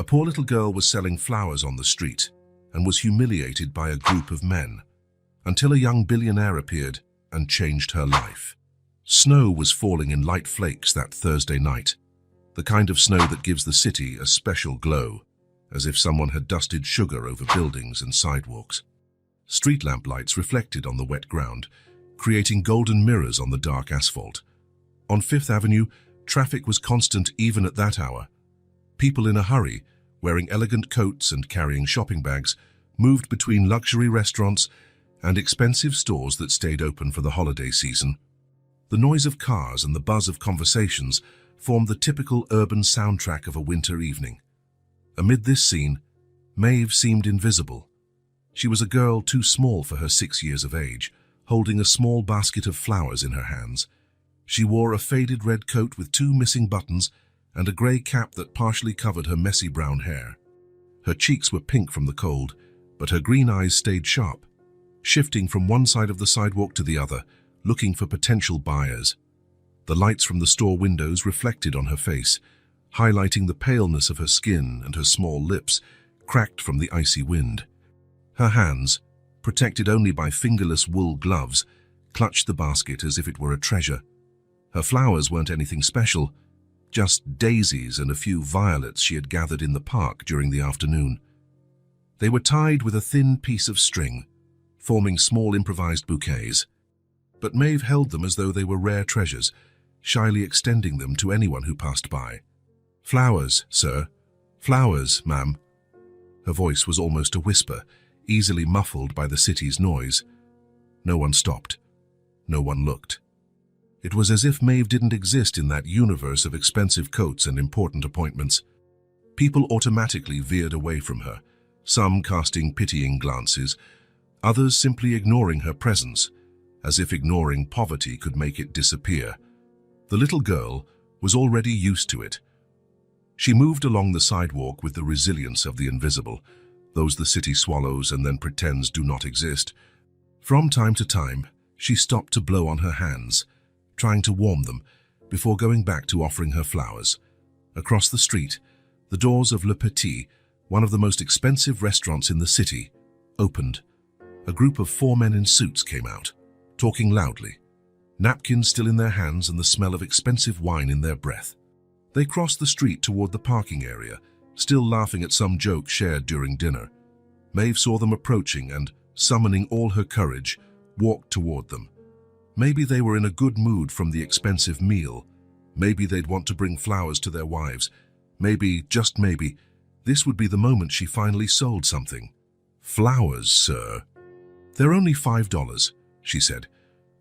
poor little girl was selling flowers on the street and was humiliated by a group of men until a young billionaire appeared and changed her life. Snow was falling in light flakes that Thursday night, the kind of snow that gives the city a special glow, as if someone had dusted sugar over buildings and sidewalks. Street lamp lights reflected on the wet ground, creating golden mirrors on the dark asphalt. On Fifth Avenue, traffic was constant even at that hour. People in a hurry, wearing elegant coats and carrying shopping bags, moved between luxury restaurants and expensive stores that stayed open for the holiday season. The noise of cars and the buzz of conversations formed the typical urban soundtrack of a winter evening. Amid this scene, Maeve seemed invisible. She was a girl too small for her 6 years of age, holding a small basket of flowers in her hands. She wore a faded red coat with 2 missing buttons and a grey cap that partially covered her messy brown hair. Her cheeks were pink from the cold, but her green eyes stayed sharp, shifting from one side of the sidewalk to the other, looking for potential buyers. The lights from the store windows reflected on her face, highlighting the paleness of her skin and her small lips, cracked from the icy wind. Her hands, protected only by fingerless wool gloves, clutched the basket as if it were a treasure. Her flowers weren't anything special, just daisies and a few violets she had gathered in the park during the afternoon. They were tied with a thin piece of string, forming small improvised bouquets. But Maeve held them as though they were rare treasures, shyly extending them to anyone who passed by. "Flowers, sir. Flowers, ma'am." Her voice was almost a whisper, easily muffled by the city's noise. No one stopped. No one looked. It was as if Maeve didn't exist in that universe of expensive coats and important appointments. People automatically veered away from her, some casting pitying glances, others simply ignoring her presence, as if ignoring poverty could make it disappear. The little girl was already used to it. She moved along the sidewalk with the resilience of the invisible, those the city swallows and then pretends do not exist. From time to time, she stopped to blow on her hands, trying to warm them, before going back to offering her flowers. Across the street, the doors of Le Petit, one of the most expensive restaurants in the city, opened. A group of 4 men in suits came out, talking loudly, napkins still in their hands and the smell of expensive wine in their breath. They crossed the street toward the parking area, still laughing at some joke shared during dinner. Maeve saw them approaching and, summoning all her courage, walked toward them. Maybe they were in a good mood from the expensive meal. Maybe they'd want to bring flowers to their wives. Maybe, just maybe, this would be the moment she finally sold something. "Flowers, sir." "They're only $5, she said,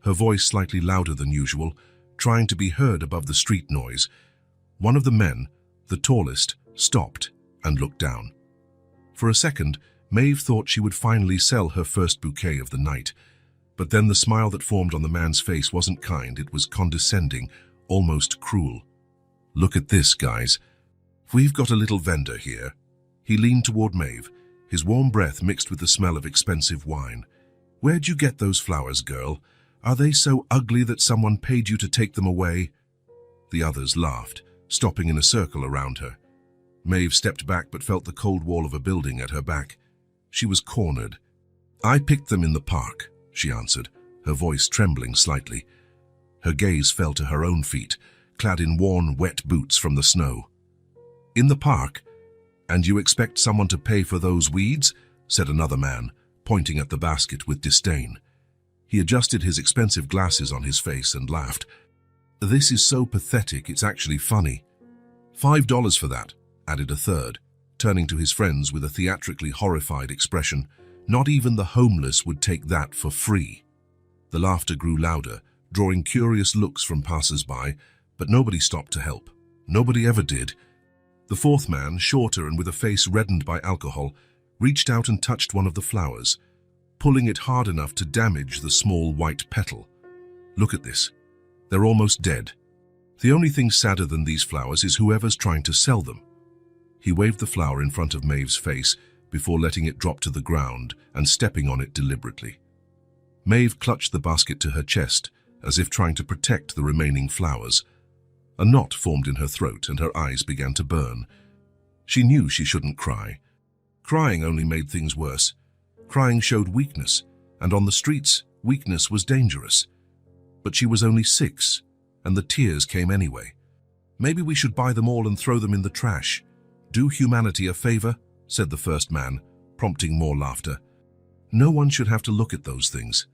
her voice slightly louder than usual, trying to be heard above the street noise. One of the men, the tallest, stopped and looked down. For a second, Maeve thought she would finally sell her first bouquet of the night. But then the smile that formed on the man's face wasn't kind, it was condescending, almost cruel. "Look at this, guys. We've got a little vendor here." He leaned toward Maeve, his warm breath mixed with the smell of expensive wine. "Where'd you get those flowers, girl? Are they so ugly that someone paid you to take them away?" The others laughed, stopping in a circle around her. Maeve stepped back but felt the cold wall of a building at her back. She was cornered. "I picked them in the park," she answered, her voice trembling slightly. Her gaze fell to her own feet, clad in worn, wet boots from the snow. "In the park? And you expect someone to pay for those weeds?" said another man, pointing at the basket with disdain. He adjusted his expensive glasses on his face and laughed. "This is so pathetic, it's actually funny." $5 for that," added a third, turning to his friends with a theatrically horrified expression. "Not even the homeless would take that for free." The laughter grew louder, drawing curious looks from passers-by, but nobody stopped to help. Nobody ever did. The fourth man, shorter and with a face reddened by alcohol, reached out and touched one of the flowers, pulling it hard enough to damage the small white petal. "Look at this. They're almost dead. The only thing sadder than these flowers is whoever's trying to sell them." He waved the flower in front of Maeve's face before letting it drop to the ground and stepping on it deliberately. Maeve clutched the basket to her chest, as if trying to protect the remaining flowers. A knot formed in her throat and her eyes began to burn. She knew she shouldn't cry. Crying only made things worse. Crying showed weakness, and on the streets, weakness was dangerous. But she was only 6, and the tears came anyway. "Maybe we should buy them all and throw them in the trash. Do humanity a favor," said the first man, prompting more laughter. "No one should have to look at those things."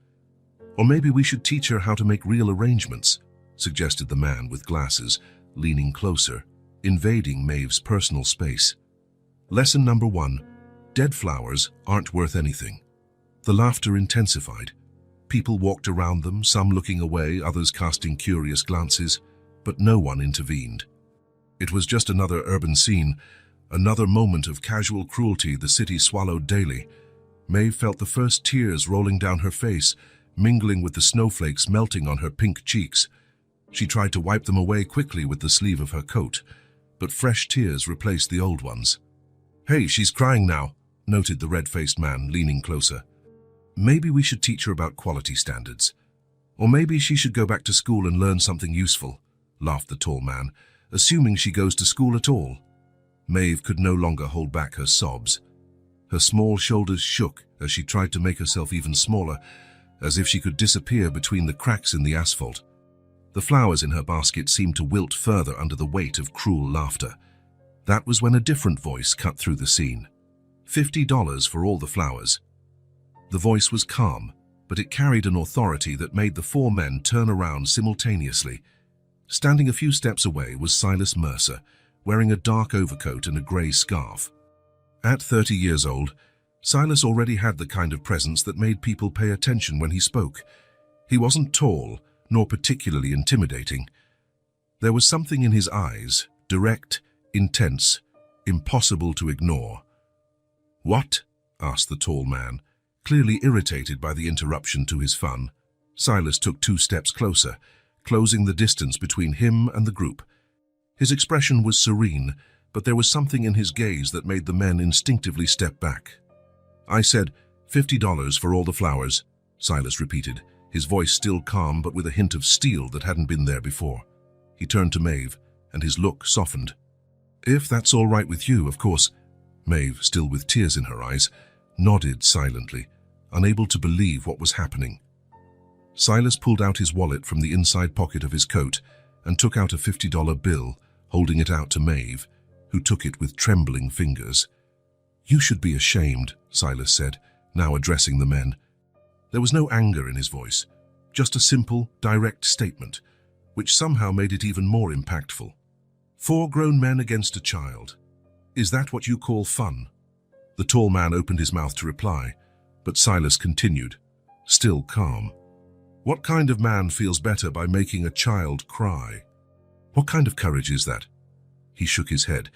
"Or maybe we should teach her how to make real arrangements," suggested the man with glasses, leaning closer, invading Maeve's personal space. Lesson number 1. Dead flowers aren't worth anything. The laughter intensified. People walked around them, some looking away, others casting curious glances, but no one intervened. It was just another urban scene, another moment of casual cruelty the city swallowed daily. Maeve felt the first tears rolling down her face, mingling with the snowflakes melting on her pink cheeks. She tried to wipe them away quickly with the sleeve of her coat, but fresh tears replaced the old ones. "Hey, she's crying now," noted the red-faced man, leaning closer. "Maybe we should teach her about quality standards. Or maybe she should go back to school and learn something useful," laughed the tall man, "assuming she goes to school at all." Maeve could no longer hold back her sobs. Her small shoulders shook as she tried to make herself even smaller, as if she could disappear between the cracks in the asphalt. The flowers in her basket seemed to wilt further under the weight of cruel laughter. That was when a different voice cut through the scene. $50 for all the flowers. The voice was calm, but it carried an authority that made the 4 men turn around simultaneously. Standing a few steps away was Silas Mercer, wearing a dark overcoat and a grey scarf. At 30 years old, Silas already had the kind of presence that made people pay attention when he spoke. He wasn't tall, nor particularly intimidating. There was something in his eyes, direct, intense, impossible to ignore. "What?" asked the tall man, clearly irritated by the interruption to his fun. Silas took 2 steps closer, closing the distance between him and the group. His expression was serene, but there was something in his gaze that made the men instinctively step back. "I said, $50 for all the flowers," Silas repeated, his voice still calm but with a hint of steel that hadn't been there before. He turned to Maeve, and his look softened. "If that's all right with you, of course." Maeve, still with tears in her eyes, nodded silently, unable to believe what was happening. Silas pulled out his wallet from the inside pocket of his coat and took out a $50 bill, holding it out to Maeve, who took it with trembling fingers. "You should be ashamed," Silas said, now addressing the men. There was no anger in his voice, just a simple, direct statement, which somehow made it even more impactful. 4 grown men against a child. Is that what you call fun?" The tall man opened his mouth to reply, but Silas continued, still calm. "What kind of man feels better by making a child cry? What kind of courage is that?" He shook his head,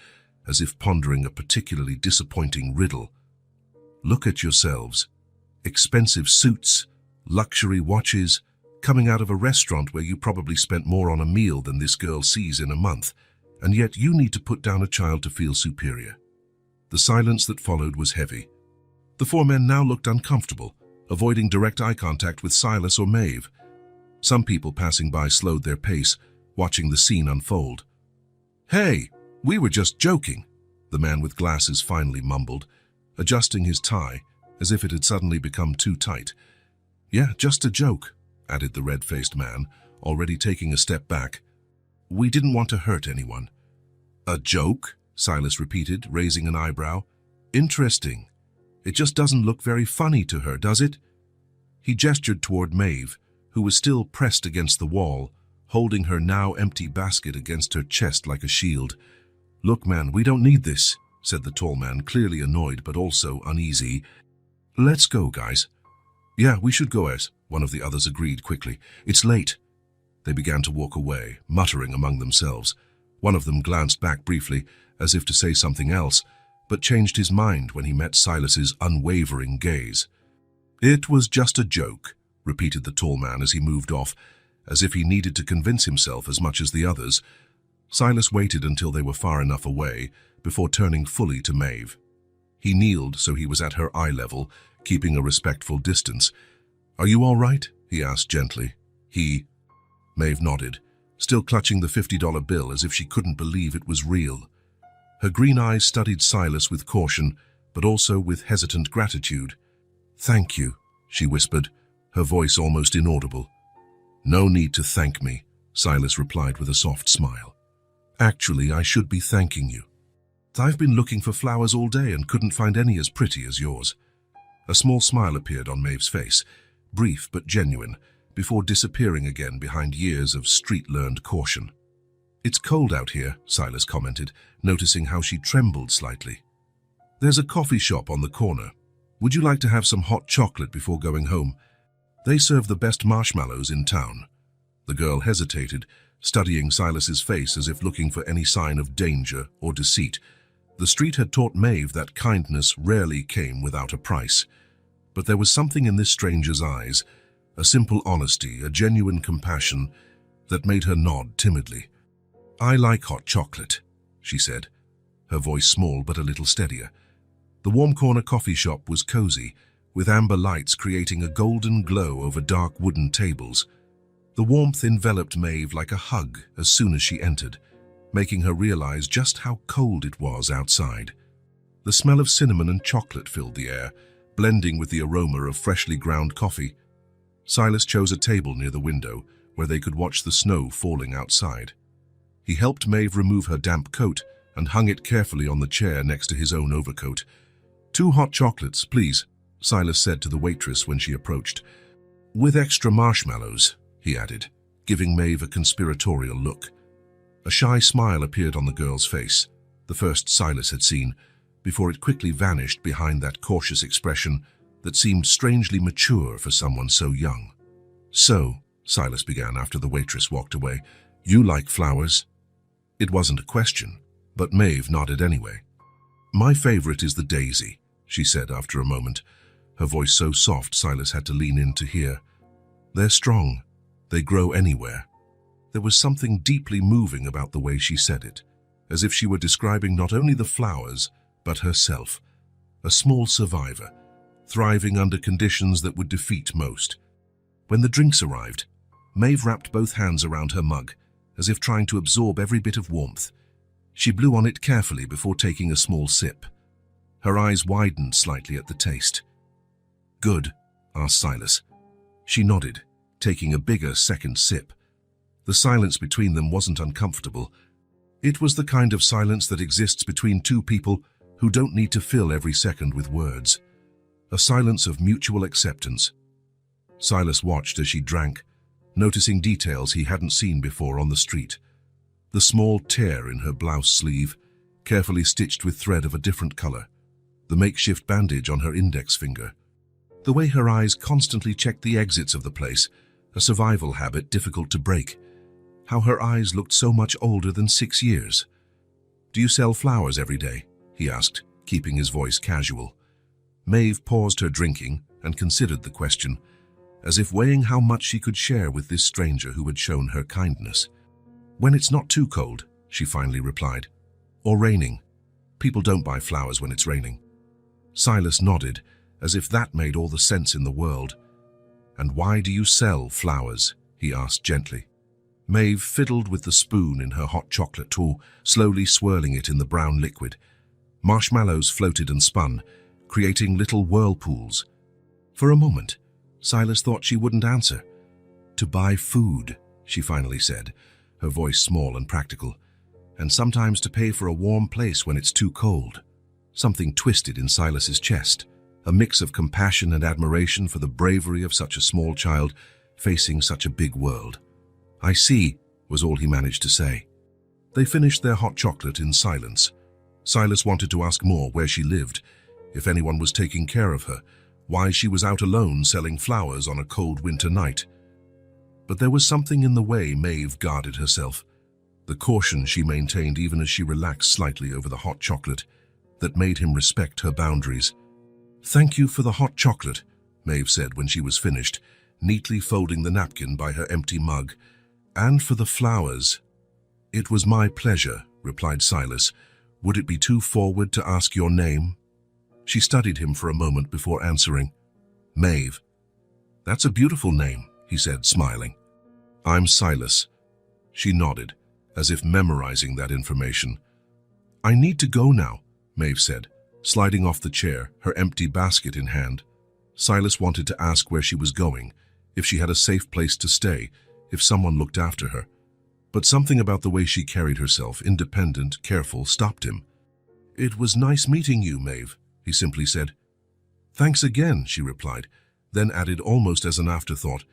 as if pondering a particularly disappointing riddle. "Look at yourselves. Expensive suits, luxury watches, coming out of a restaurant where you probably spent more on a meal than this girl sees in a month, and yet you need to put down a child to feel superior." The silence that followed was heavy. The 4 men now looked uncomfortable, avoiding direct eye contact with Silas or Maeve. Some people passing by slowed their pace, watching the scene unfold. "Hey, we were just joking," the man with glasses finally mumbled, adjusting his tie as if it had suddenly become too tight. "Yeah, just a joke," added the red-faced man, already taking a step back. "We didn't want to hurt anyone." "A joke?" Silas repeated, raising an eyebrow. "Interesting. It just doesn't look very funny to her, does it?" He gestured toward Maeve, who was still pressed against the wall, holding her now empty basket against her chest like a shield. "Look, man, we don't need this," said the tall man, clearly annoyed but also uneasy. "Let's go, guys." "Yeah, we should go," as one of the others agreed quickly. "It's late." They began to walk away, muttering among themselves. One of them glanced back briefly, as if to say something else, but changed his mind when he met Silas's unwavering gaze. "It was just a joke," repeated the tall man as he moved off, as if he needed to convince himself as much as the others. Silas waited until they were far enough away before turning fully to Maeve. He kneeled so he was at her eye level, keeping a respectful distance. "Are you all right?" he asked gently. Maeve nodded, still clutching the $50 bill as if she couldn't believe it was real. Her green eyes studied Silas with caution, but also with hesitant gratitude. "Thank you," she whispered, her voice almost inaudible. "No need to thank me," Silas replied with a soft smile. "Actually, I should be thanking you. I've been looking for flowers all day and couldn't find any as pretty as yours." A small smile appeared on Maeve's face, brief but genuine, before disappearing again behind years of street-learned caution. "It's cold out here," Silas commented, noticing how she trembled slightly. "There's a coffee shop on the corner. Would you like to have some hot chocolate before going home? They serve the best marshmallows in town." The girl hesitated, studying Silas's face as if looking for any sign of danger or deceit. The street had taught Maeve that kindness rarely came without a price. But there was something in this stranger's eyes, a simple honesty, a genuine compassion, that made her nod timidly. "I like hot chocolate," she said, her voice small but a little steadier. The warm corner coffee shop was cozy, with amber lights creating a golden glow over dark wooden tables. The warmth enveloped Maeve like a hug as soon as she entered, making her realize just how cold it was outside. The smell of cinnamon and chocolate filled the air, blending with the aroma of freshly ground coffee. Silas chose a table near the window where they could watch the snow falling outside. He helped Maeve remove her damp coat and hung it carefully on the chair next to his own overcoat. "2 hot chocolates, please," Silas said to the waitress when she approached. "With extra marshmallows," he added, giving Maeve a conspiratorial look. A shy smile appeared on the girl's face, the first Silas had seen, before it quickly vanished behind that cautious expression that seemed strangely mature for someone so young. "So," Silas began after the waitress walked away, "you like flowers?" It wasn't a question, but Maeve nodded anyway. "My favorite is the daisy," she said after a moment, her voice so soft Silas had to lean in to hear. "They're strong. They grow anywhere." There was something deeply moving about the way she said it, as if she were describing not only the flowers, but herself, a small survivor, thriving under conditions that would defeat most. When the drinks arrived, Maeve wrapped both hands around her mug, as if trying to absorb every bit of warmth. She blew on it carefully before taking a small sip. Her eyes widened slightly at the taste. "Good?" asked Silas. She nodded, taking a bigger second sip. The silence between them wasn't uncomfortable. It was the kind of silence that exists between two people who don't need to fill every second with words. A silence of mutual acceptance. Silas watched as she drank, noticing details he hadn't seen before on the street. The small tear in her blouse sleeve, carefully stitched with thread of a different color. The makeshift bandage on her index finger. The way her eyes constantly checked the exits of the place, a survival habit difficult to break. How her eyes looked so much older than 6 years. "Do you sell flowers every day?" he asked, keeping his voice casual. Maeve paused her drinking and considered the question, as if weighing how much she could share with this stranger who had shown her kindness. "When it's not too cold," she finally replied. "Or raining. People don't buy flowers when it's raining." Silas nodded, as if that made all the sense in the world. "And why do you sell flowers?" he asked gently. Maeve fiddled with the spoon in her hot chocolate tool, slowly swirling it in the brown liquid. Marshmallows floated and spun, creating little whirlpools. For a moment, Silas thought she wouldn't answer. "To buy food," she finally said, her voice small and practical. "And sometimes to pay for a warm place when it's too cold." Something twisted in Silas's chest, a mix of compassion and admiration for the bravery of such a small child facing such a big world. "I see," was all he managed to say. They finished their hot chocolate in silence. Silas wanted to ask more, where she lived, if anyone was taking care of her, why she was out alone selling flowers on a cold winter night. But there was something in the way Maeve guarded herself, the caution she maintained even as she relaxed slightly over the hot chocolate, that made him respect her boundaries. "Thank you for the hot chocolate," Maeve said when she was finished, neatly folding the napkin by her empty mug. "And for the flowers." "It was my pleasure," replied Silas. "Would it be too forward to ask your name?" She studied him for a moment before answering. "Maeve." "That's a beautiful name," he said, smiling. "I'm Silas." She nodded, as if memorizing that information. I need to go now, Maeve said, sliding off the chair, her empty basket in hand. Silas wanted to ask where she was going, if she had a safe place to stay, if someone looked after her. But something about the way she carried herself, independent, careful, stopped him. It was nice meeting you, Maeve, he simply said. Thanks again, she replied, then added almost as an afterthought,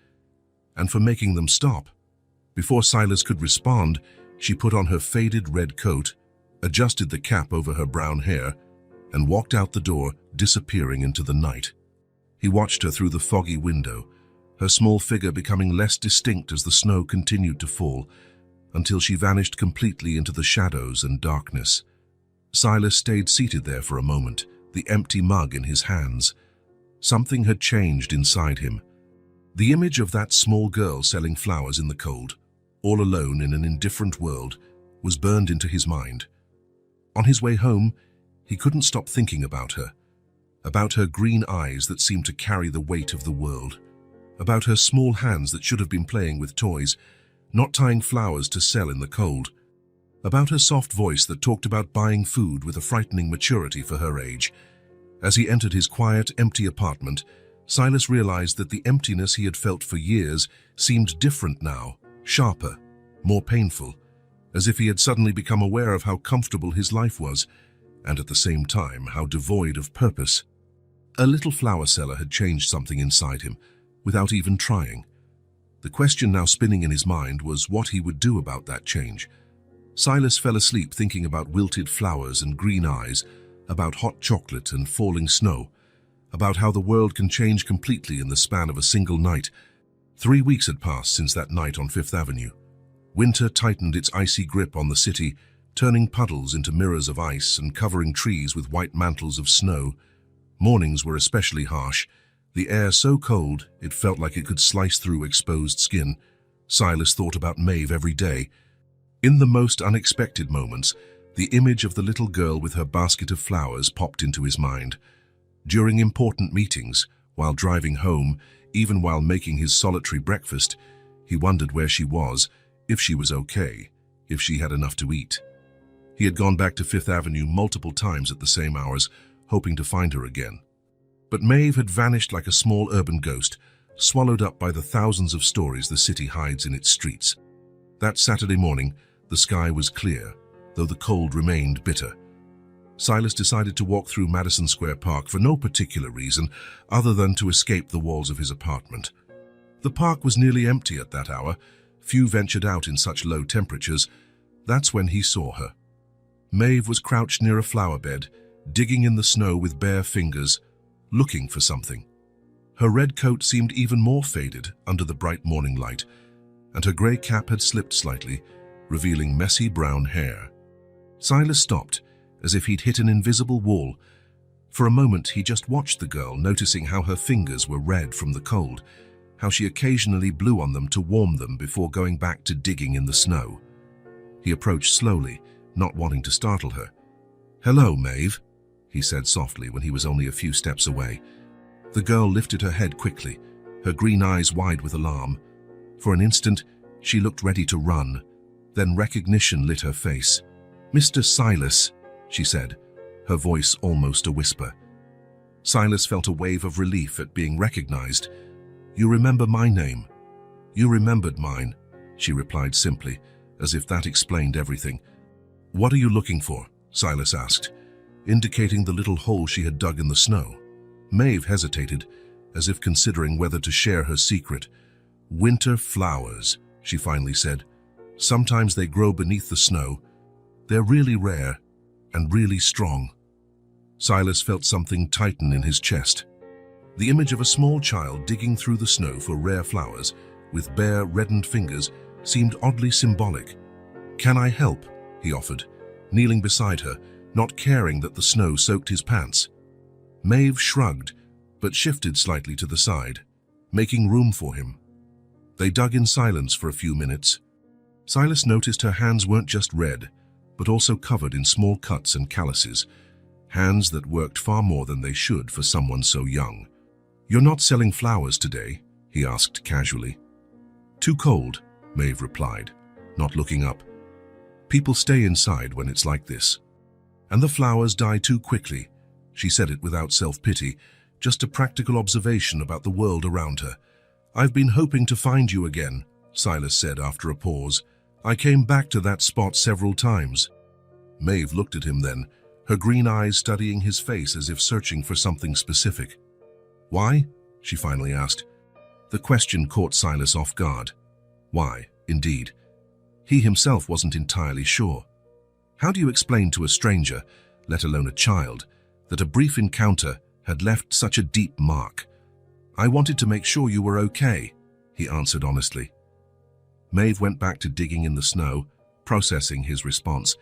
and for making them stop. Before Silas could respond, she put on her faded red coat, adjusted the cap over her brown hair, and walked out the door, disappearing into the night. He watched her through the foggy window, her small figure becoming less distinct as the snow continued to fall, until she vanished completely into the shadows and darkness. Silas stayed seated there for a moment, the empty mug in his hands. Something had changed inside him. The image of that small girl selling flowers in the cold, all alone in an indifferent world, was burned into his mind. On his way home, he couldn't stop thinking about her green eyes that seemed to carry the weight of the world, about her small hands that should have been playing with toys, not tying flowers to sell in the cold, about her soft voice that talked about buying food with a frightening maturity for her age. As he entered his quiet, empty apartment, Silas realized that the emptiness he had felt for years seemed different now, sharper, more painful, as if he had suddenly become aware of how comfortable his life was, and at the same time how devoid of purpose. A little flower seller had changed something inside him, without even trying. The question now spinning in his mind was what he would do about that change. Silas fell asleep thinking about wilted flowers and green eyes, about hot chocolate and falling snow, about how the world can change completely in the span of a single night. 3 weeks had passed since that night on Fifth Avenue. Winter tightened its icy grip on the city, turning puddles into mirrors of ice and covering trees with white mantles of snow. Mornings were especially harsh, the air so cold it felt like it could slice through exposed skin. Silas thought about Maeve every day. In the most unexpected moments, the image of the little girl with her basket of flowers popped into his mind. During important meetings, while driving home, even while making his solitary breakfast, he wondered where she was, if she was okay, if she had enough to eat. He had gone back to Fifth Avenue multiple times at the same hours, hoping to find her again. But Maeve had vanished like a small urban ghost, swallowed up by the thousands of stories the city hides in its streets. That Saturday morning, the sky was clear, though the cold remained bitter. Silas decided to walk through Madison Square Park for no particular reason other than to escape the walls of his apartment. The park was nearly empty at that hour. Few ventured out in such low temperatures. That's when he saw her. Maeve was crouched near a flower bed, digging in the snow with bare fingers, looking for something. Her red coat seemed even more faded under the bright morning light, and her grey cap had slipped slightly, revealing messy brown hair. Silas stopped, as if he'd hit an invisible wall. For a moment, he just watched the girl, noticing how her fingers were red from the cold, how she occasionally blew on them to warm them before going back to digging in the snow. He approached slowly, not wanting to startle her. "Hello, Maeve," he said softly when he was only a few steps away. The girl lifted her head quickly, her green eyes wide with alarm. For an instant, she looked ready to run. Then recognition lit her face. "Mr. Silas," she said, her voice almost a whisper. Silas felt a wave of relief at being recognized. "You remember my name?" "You remembered mine," she replied simply, as if that explained everything. "What are you looking for?" Silas asked, indicating the little hole she had dug in the snow. Maeve hesitated, as if considering whether to share her secret. "Winter flowers," she finally said. "Sometimes they grow beneath the snow. They're really rare and really strong." Silas felt something tighten in his chest. The image of a small child digging through the snow for rare flowers, with bare, reddened fingers, seemed oddly symbolic. "Can I help?" he offered, kneeling beside her, not caring that the snow soaked his pants. Maeve shrugged, but shifted slightly to the side, making room for him. They dug in silence for a few minutes. Silas noticed her hands weren't just red, but also covered in small cuts and calluses, hands that worked far more than they should for someone so young. "You're not selling flowers today?" he asked casually. "Too cold," Maeve replied, not looking up. "People stay inside when it's like this." And the flowers die too quickly. She said it without self-pity, just a practical observation about the world around her. I've been hoping to find you again, Silas said after a pause. I came back to that spot several times. Maeve looked at him then, her green eyes studying his face as if searching for something specific. Why? She finally asked. The question caught Silas off guard. Why, indeed? He himself wasn't entirely sure. How do you explain to a stranger, let alone a child, that a brief encounter had left such a deep mark? I wanted to make sure you were okay, he answered honestly. Maeve went back to digging in the snow, processing his response.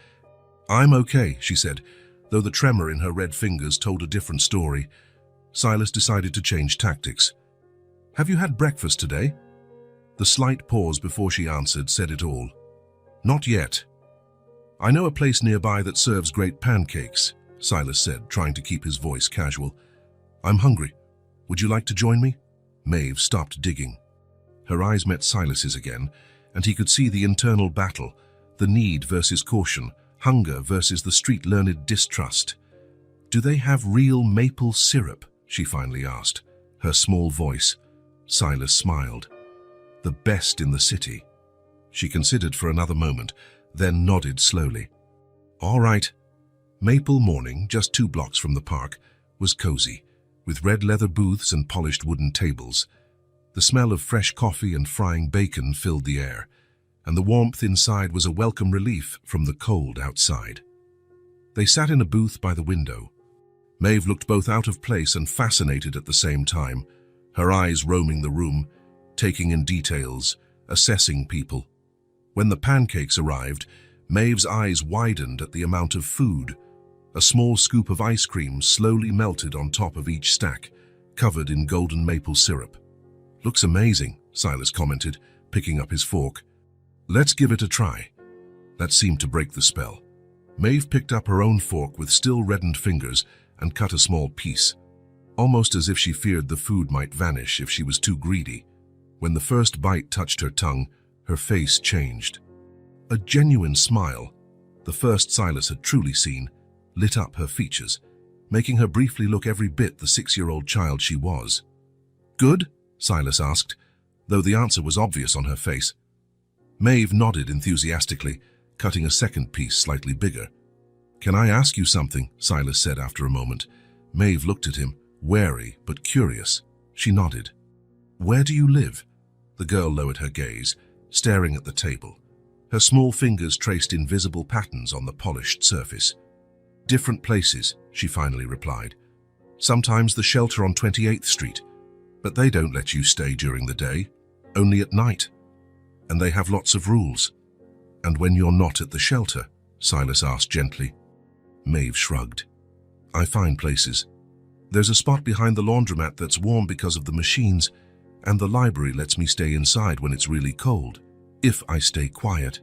I'm okay, she said, though the tremor in her red fingers told a different story. Silas decided to change tactics. Have you had breakfast today? The slight pause before she answered said it all. Not yet. I know a place nearby that serves great pancakes, Silas said, trying to keep his voice casual. I'm hungry. Would you like to join me? Maeve stopped digging. Her eyes met Silas's again, and he could see the internal battle, the need versus caution, hunger versus the street-learned distrust. Do they have real maple syrup? She finally asked, her small voice. Silas smiled. The best in the city. She considered for another moment, then nodded slowly. All right. Maple Morning, just 2 blocks from the park, was cozy, with red leather booths and polished wooden tables. The smell of fresh coffee and frying bacon filled the air, and the warmth inside was a welcome relief from the cold outside. They sat in a booth by the window. Maeve looked both out of place and fascinated at the same time, her eyes roaming the room, taking in details, assessing people. When the pancakes arrived, Maeve's eyes widened at the amount of food. A small scoop of ice cream slowly melted on top of each stack, covered in golden maple syrup. Looks amazing, Silas commented, picking up his fork. Let's give it a try. That seemed to break the spell. Maeve picked up her own fork with still reddened fingers and cut a small piece, almost as if she feared the food might vanish if she was too greedy. When the first bite touched her tongue, her face changed. A genuine smile, the first Silas had truly seen, lit up her features, making her briefly look every bit the 6-year-old child she was. Good? Silas asked, though the answer was obvious on her face. Maeve nodded enthusiastically, cutting a second piece slightly bigger. Can I ask you something? Silas said after a moment. Maeve looked at him, wary but curious. She nodded. Where do you live? The girl lowered her gaze, staring at the table. Her small fingers traced invisible patterns on the polished surface. Different places, she finally replied. Sometimes the shelter on 28th Street, but they don't let you stay during the day, only at night. And they have lots of rules. And when you're not at the shelter? Silas asked gently. Maeve shrugged. I find places. There's a spot behind the laundromat that's warm because of the machines, and the library lets me stay inside when it's really cold, if I stay quiet.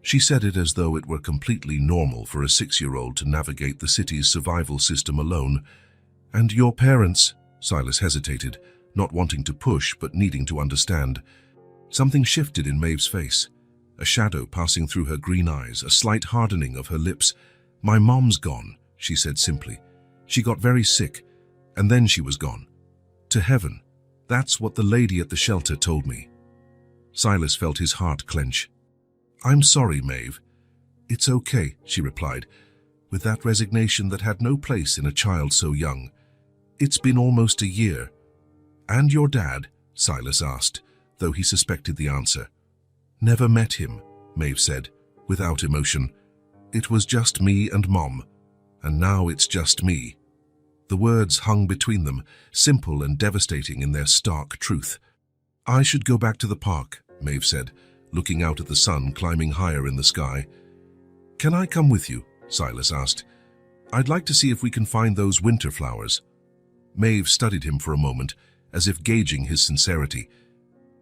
She said it as though it were completely normal for a 6-year-old to navigate the city's survival system alone. And your parents? Silas hesitated, not wanting to push but needing to understand. Something shifted in Maeve's face, a shadow passing through her green eyes, a slight hardening of her lips. My mom's gone, she said simply. She got very sick, and then she was gone. To heaven. That's what the lady at the shelter told me. Silas felt his heart clench. I'm sorry, Maeve. It's okay, she replied, with that resignation that had no place in a child so young. It's been almost a year. And your dad? Silas asked, though he suspected the answer. Never met him, Maeve said, without emotion. It was just me and Mom, and now it's just me. The words hung between them, simple and devastating in their stark truth. I should go back to the park, Maeve said, looking out at the sun climbing higher in the sky. Can I come with you? Silas asked. I'd like to see if we can find those winter flowers. Maeve studied him for a moment, as if gauging his sincerity.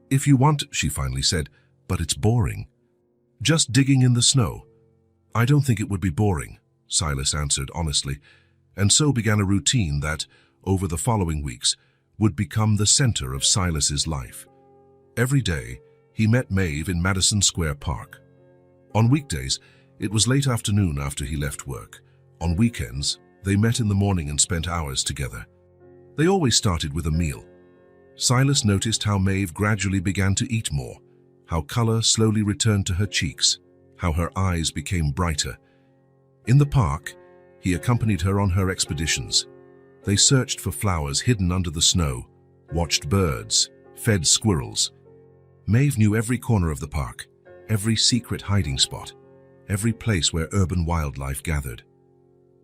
If you want, she finally said, but it's boring. Just digging in the snow. I don't think it would be boring, Silas answered honestly, and so began a routine that, over the following weeks, would become the center of Silas's life. Every day, he met Maeve in Madison Square Park. On weekdays, it was late afternoon after he left work, On weekends, they met in the morning and spent hours together. They always started with a meal. Silas noticed how Maeve gradually began to eat more, how color slowly returned to her cheeks, how her eyes became brighter. In the park, he accompanied her on her expeditions. They searched for flowers hidden under the snow, watched birds, fed squirrels. Maeve knew every corner of the park, every secret hiding spot, every place where urban wildlife gathered.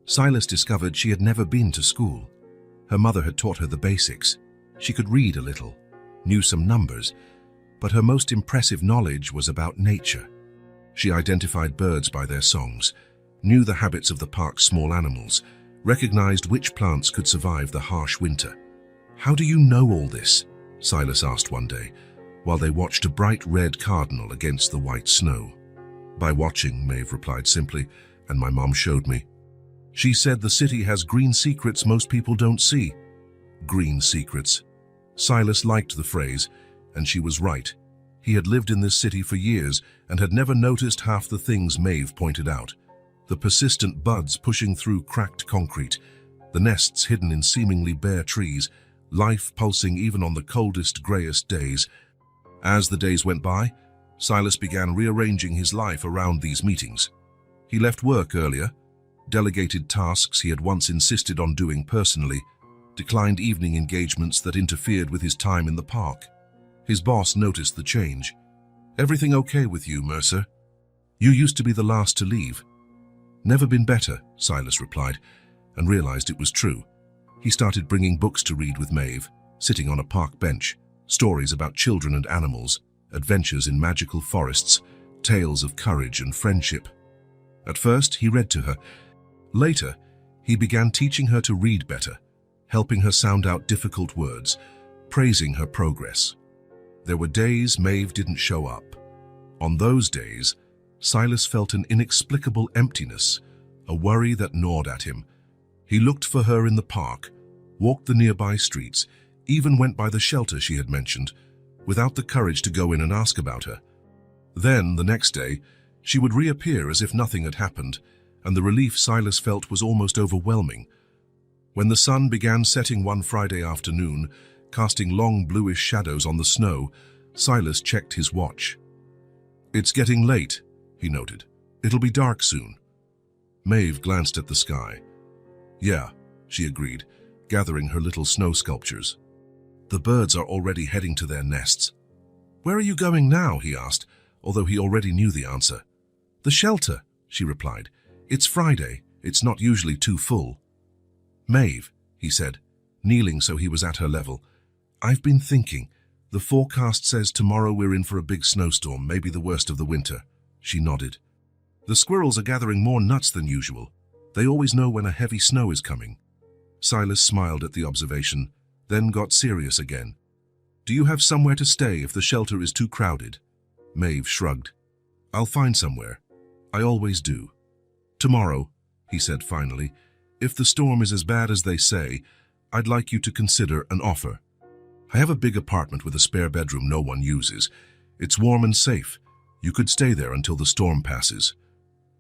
Silas discovered she had never been to school. Her mother had taught her the basics. She could read a little, knew some numbers, but her most impressive knowledge was about nature. She identified birds by their songs, knew the habits of the park's small animals, recognized which plants could survive the harsh winter. "How do you know all this?" Silas asked one day, while they watched a bright red cardinal against the white snow. "By watching," Maeve replied simply, "and my mom showed me. She said the city has green secrets most people don't see." Green secrets. Silas liked the phrase, and she was right. He had lived in this city for years and had never noticed half the things Maeve pointed out. The persistent buds pushing through cracked concrete, the nests hidden in seemingly bare trees, life pulsing even on the coldest, greyest days. As the days went by, Silas began rearranging his life around these meetings. He left work earlier, delegated tasks he had once insisted on doing personally, declined evening engagements that interfered with his time in the park. His boss noticed the change. "Everything okay with you, Mercer? You used to be the last to leave." "Never been better," Silas replied, and realized it was true. He started bringing books to read with Maeve, sitting on a park bench, stories about children and animals, adventures in magical forests, tales of courage and friendship. At first, he read to her. Later, he began teaching her to read better, helping her sound out difficult words, praising her progress. There were days Maeve didn't show up. On those days, Silas felt an inexplicable emptiness, a worry that gnawed at him. He looked for her in the park, walked the nearby streets, even went by the shelter she had mentioned, without the courage to go in and ask about her. Then, the next day, she would reappear as if nothing had happened, and the relief Silas felt was almost overwhelming. When the sun began setting one Friday afternoon, casting long bluish shadows on the snow, Silas checked his watch. "It's getting late," he noted. "It'll be dark soon." Maeve glanced at the sky. "Yeah," she agreed, gathering her little snow sculptures. "The birds are already heading to their nests." "Where are you going now?" he asked, although he already knew the answer. "The shelter," she replied. "It's Friday. It's not usually too full." "Maeve," he said, kneeling so he was at her level, "I've been thinking. The forecast says tomorrow we're in for a big snowstorm, maybe the worst of the winter." She nodded. "The squirrels are gathering more nuts than usual. They always know when a heavy snow is coming." Silas smiled at the observation, then got serious again. "Do you have somewhere to stay if the shelter is too crowded?" Maeve shrugged. "I'll find somewhere. I always do." "Tomorrow," he said finally, "if the storm is as bad as they say, I'd like you to consider an offer. I have a big apartment with a spare bedroom no one uses. It's warm and safe. You could stay there until the storm passes."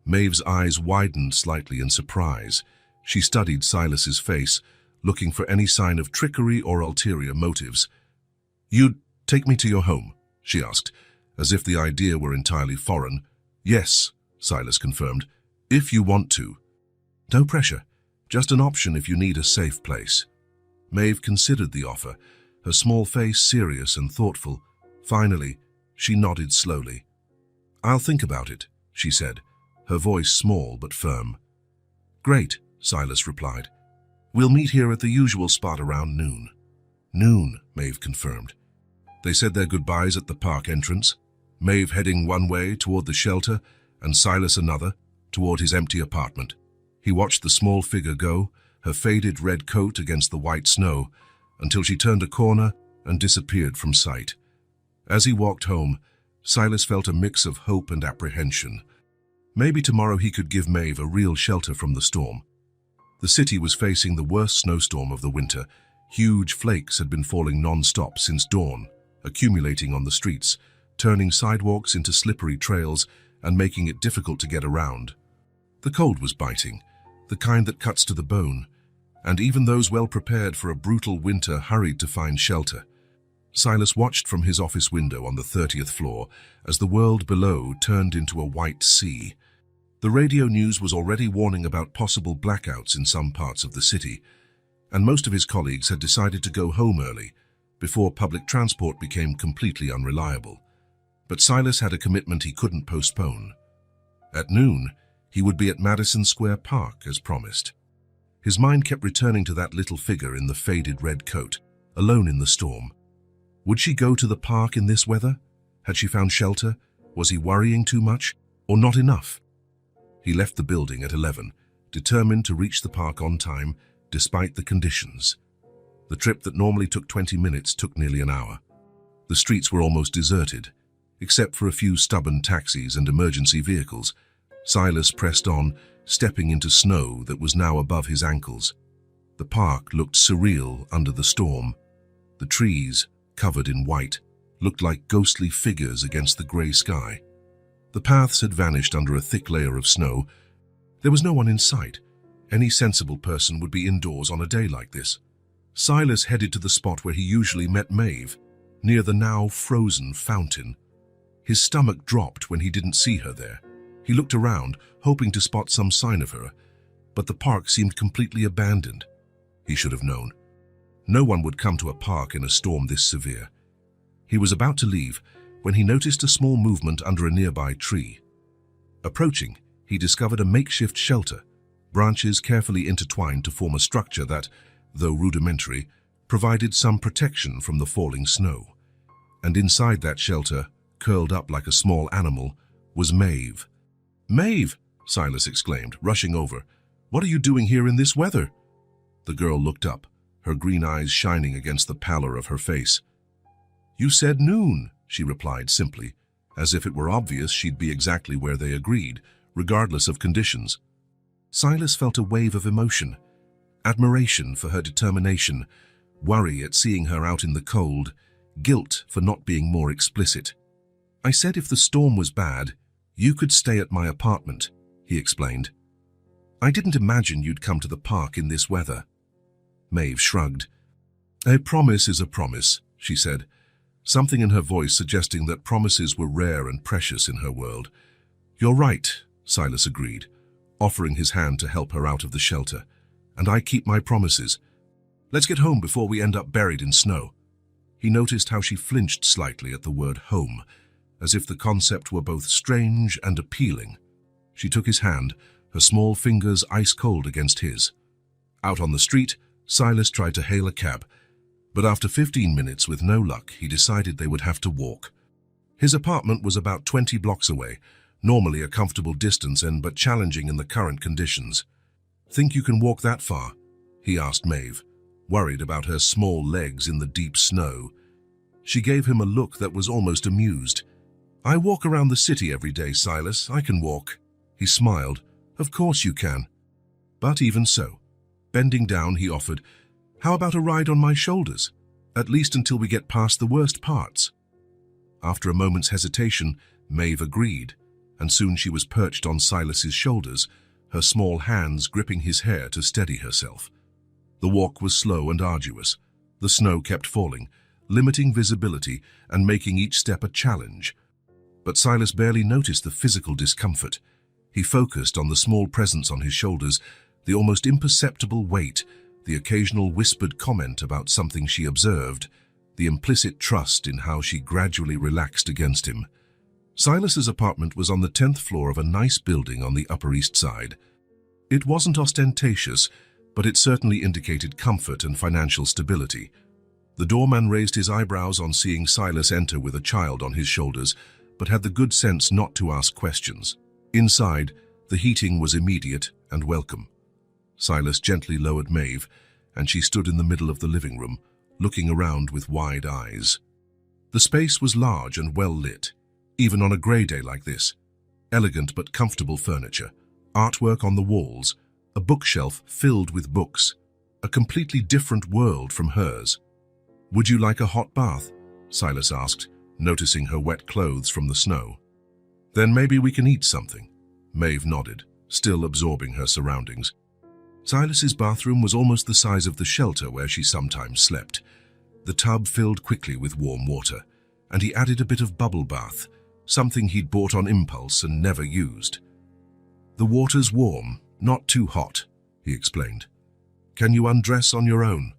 Maeve's eyes widened slightly in surprise. She studied Silas's face, looking for any sign of trickery or ulterior motives. "You'd take me to your home?" she asked, as if the idea were entirely foreign. "Yes," Silas confirmed, "if you want to. No pressure, just an option if you need a safe place." Maeve considered the offer, her small face serious and thoughtful. Finally, she nodded slowly. "I'll think about it," she said, her voice small but firm. "Great," Silas replied. "We'll meet here at the usual spot around noon." "Noon," Maeve confirmed. They said their goodbyes at the park entrance, Maeve heading one way toward the shelter and Silas another, toward his empty apartment. He watched the small figure go, her faded red coat against the white snow, until she turned a corner and disappeared from sight. As he walked home, Silas felt a mix of hope and apprehension. Maybe tomorrow he could give Maeve a real shelter from the storm. The city was facing the worst snowstorm of the winter. Huge flakes had been falling non-stop since dawn, accumulating on the streets, turning sidewalks into slippery trails and making it difficult to get around. The cold was biting, the kind that cuts to the bone, and even those well prepared for a brutal winter hurried to find shelter. Silas watched from his office window on the 30th floor as the world below turned into a white sea. The radio news was already warning about possible blackouts in some parts of the city, and most of his colleagues had decided to go home early, before public transport became completely unreliable. But Silas had a commitment he couldn't postpone. At noon, he would be at Madison Square Park, as promised. His mind kept returning to that little figure in the faded red coat, alone in the storm. Would she go to the park in this weather? Had she found shelter? Was he worrying too much, or not enough? He left the building at 11, determined to reach the park on time, despite the conditions. The trip that normally took 20 minutes took nearly an hour. The streets were almost deserted, except for a few stubborn taxis and emergency vehicles. Silas pressed on, stepping into snow that was now above his ankles. The park looked surreal under the storm. The trees, covered in white, looked like ghostly figures against the grey sky. The paths had vanished under a thick layer of snow. There was no one in sight. Any sensible person would be indoors on a day like this. Silas headed to the spot where he usually met Maeve, near the now frozen fountain. His stomach dropped when he didn't see her there. He looked around, hoping to spot some sign of her, but the park seemed completely abandoned. He should have known. No one would come to a park in a storm this severe. He was about to leave when he noticed a small movement under a nearby tree. Approaching, he discovered a makeshift shelter, branches carefully intertwined to form a structure that, though rudimentary, provided some protection from the falling snow. And inside that shelter, curled up like a small animal, was Maeve. "Maeve!" Silas exclaimed, rushing over. "What are you doing here in this weather?" The girl looked up, her green eyes shining against the pallor of her face. "You said noon," she replied simply, as if it were obvious she'd be exactly where they agreed, regardless of conditions. Silas felt a wave of emotion, admiration for her determination, worry at seeing her out in the cold, guilt for not being more explicit. "I said if the storm was bad, you could stay at my apartment," he explained. "I didn't imagine you'd come to the park in this weather." Maeve shrugged. "A promise is a promise," she said, something in her voice suggesting that promises were rare and precious in her world. "You're right," Silas agreed, offering his hand to help her out of the shelter. "And I keep my promises. Let's get home before we end up buried in snow." He noticed how she flinched slightly at the word home, as if the concept were both strange and appealing. She took his hand, her small fingers ice-cold against his. Out on the street, Silas tried to hail a cab, but after 15 minutes with no luck, he decided they would have to walk. His apartment was about 20 blocks away, normally a comfortable distance but challenging in the current conditions. "Think you can walk that far?" he asked Maeve, worried about her small legs in the deep snow. She gave him a look that was almost amused. "I walk around the city every day, Silas. I can walk." He smiled. "Of course you can." But even so, bending down, he offered, "How about a ride on my shoulders? At least until we get past the worst parts." After a moment's hesitation, Maeve agreed, and soon she was perched on Silas's shoulders, her small hands gripping his hair to steady herself. The walk was slow and arduous. The snow kept falling, limiting visibility and making each step a challenge. But Silas barely noticed the physical discomfort. He focused on the small presence on his shoulders, the almost imperceptible weight, the occasional whispered comment about something she observed, the implicit trust in how she gradually relaxed against him. Silas's apartment was on the 10th floor of a nice building on the Upper East Side. It wasn't ostentatious, but it certainly indicated comfort and financial stability. The doorman raised his eyebrows on seeing Silas enter with a child on his shoulders, but had the good sense not to ask questions. Inside, the heating was immediate and welcome. Silas gently lowered Maeve, and she stood in the middle of the living room, looking around with wide eyes. The space was large and well lit, even on a grey day like this. Elegant but comfortable furniture, artwork on the walls, a bookshelf filled with books, a completely different world from hers. "Would you like a hot bath?" Silas asked, noticing her wet clothes from the snow. "Then maybe we can eat something." Maeve nodded, still absorbing her surroundings. Silas's bathroom was almost the size of the shelter where she sometimes slept. The tub filled quickly with warm water, and he added a bit of bubble bath, something he'd bought on impulse and never used. "The water's warm, not too hot," he explained. "Can you undress on your own?"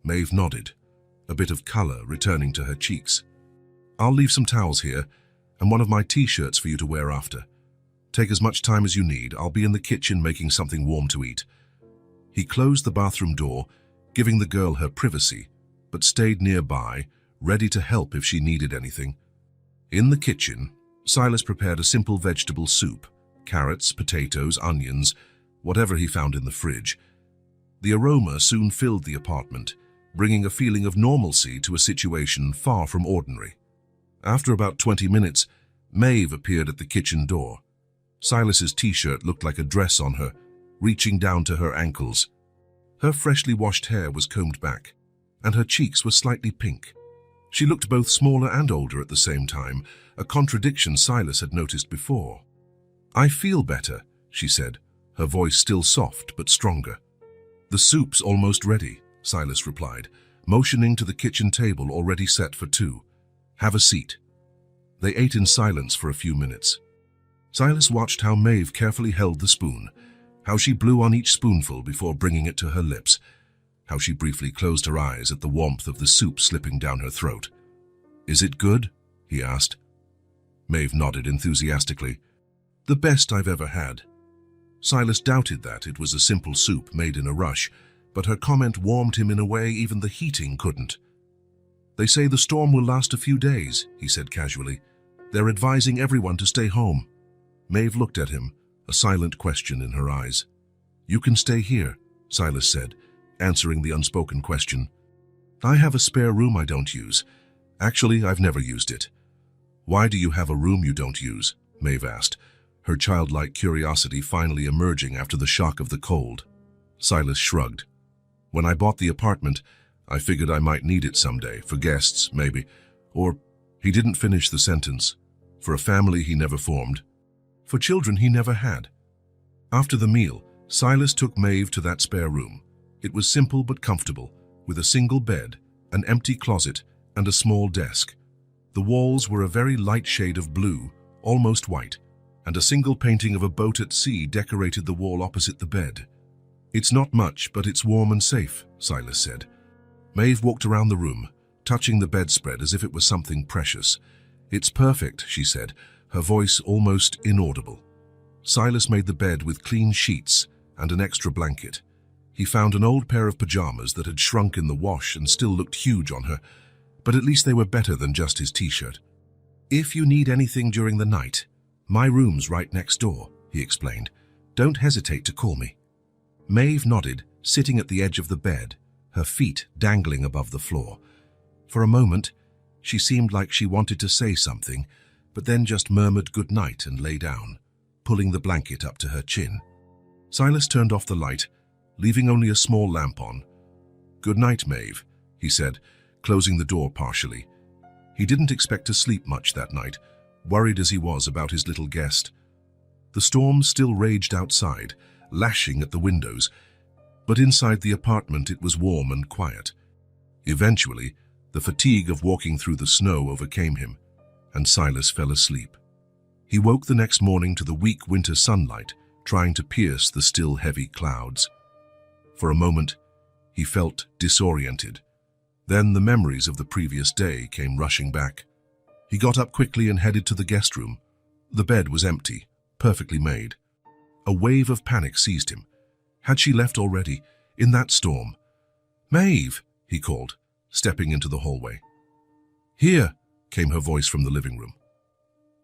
Maeve nodded, a bit of color returning to her cheeks. "I'll leave some towels here, and one of my t-shirts for you to wear after. Take as much time as you need. I'll be in the kitchen making something warm to eat." He closed the bathroom door, giving the girl her privacy, but stayed nearby, ready to help if she needed anything. In the kitchen, Silas prepared a simple vegetable soup, carrots, potatoes, onions, whatever he found in the fridge. The aroma soon filled the apartment, bringing a feeling of normalcy to a situation far from ordinary. After about 20 minutes, Maeve appeared at the kitchen door. Silas's t-shirt looked like a dress on her, reaching down to her ankles. Her freshly washed hair was combed back, and her cheeks were slightly pink. She looked both smaller and older at the same time, a contradiction Silas had noticed before. "I feel better," she said, her voice still soft but stronger. "The soup's almost ready," Silas replied, motioning to the kitchen table already set for two. "Have a seat." They ate in silence for a few minutes. Silas watched how Maeve carefully held the spoon, how she blew on each spoonful before bringing it to her lips, how she briefly closed her eyes at the warmth of the soup slipping down her throat. "Is it good?" he asked. Maeve nodded enthusiastically. "The best I've ever had." Silas doubted that it was a simple soup made in a rush, but her comment warmed him in a way even the heating couldn't. "They say the storm will last a few days," he said casually. "They're advising everyone to stay home." Maeve looked at him, a silent question in her eyes. "You can stay here," Silas said, answering the unspoken question. "I have a spare room I don't use. Actually, I've never used it." "Why do you have a room you don't use?" Maeve asked, her childlike curiosity finally emerging after the shock of the cold. Silas shrugged. "When I bought the apartment, I figured I might need it someday, for guests, maybe. Or," he didn't finish the sentence, "for a family he never formed. For children he never had." After the meal, Silas took Maeve to that spare room. It was simple but comfortable, with a single bed, an empty closet, and a small desk. The walls were a very light shade of blue, almost white, and a single painting of a boat at sea decorated the wall opposite the bed. "It's not much, but it's warm and safe," Silas said. Maeve walked around the room, touching the bedspread as if it was something precious. "It's perfect," she said, her voice almost inaudible. Silas made the bed with clean sheets and an extra blanket. He found an old pair of pajamas that had shrunk in the wash and still looked huge on her, but at least they were better than just his t-shirt. "If you need anything during the night, my room's right next door," he explained. "Don't hesitate to call me." Maeve nodded, sitting at the edge of the bed, her feet dangling above the floor. For a moment, she seemed like she wanted to say something, but then just murmured good night and lay down, pulling the blanket up to her chin. Silas turned off the light, leaving only a small lamp on. "Good night, Maeve," he said, closing the door partially. He didn't expect to sleep much that night, worried as he was about his little guest. The storm still raged outside, lashing at the windows, but inside the apartment it was warm and quiet. Eventually, the fatigue of walking through the snow overcame him, and Silas fell asleep. He woke the next morning to the weak winter sunlight, trying to pierce the still heavy clouds. For a moment, he felt disoriented. Then the memories of the previous day came rushing back. He got up quickly and headed to the guest room. The bed was empty, perfectly made. A wave of panic seized him. Had she left already, in that storm? "Maeve," he called, stepping into the hallway. "Here," came her voice from the living room.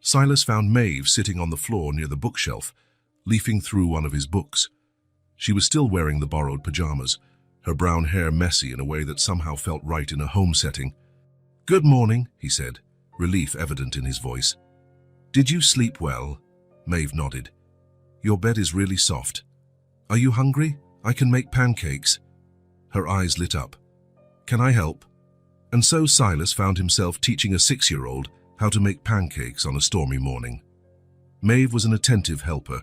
Silas found Maeve sitting on the floor near the bookshelf, leafing through one of his books. She was still wearing the borrowed pajamas, her brown hair messy in a way that somehow felt right in a home setting. "Good morning," he said, relief evident in his voice. "Did you sleep well?" Maeve nodded. "Your bed is really soft. Are you hungry? I can make pancakes." Her eyes lit up. "Can I help?" And so Silas found himself teaching a 6-year-old how to make pancakes on a stormy morning. Maeve was an attentive helper,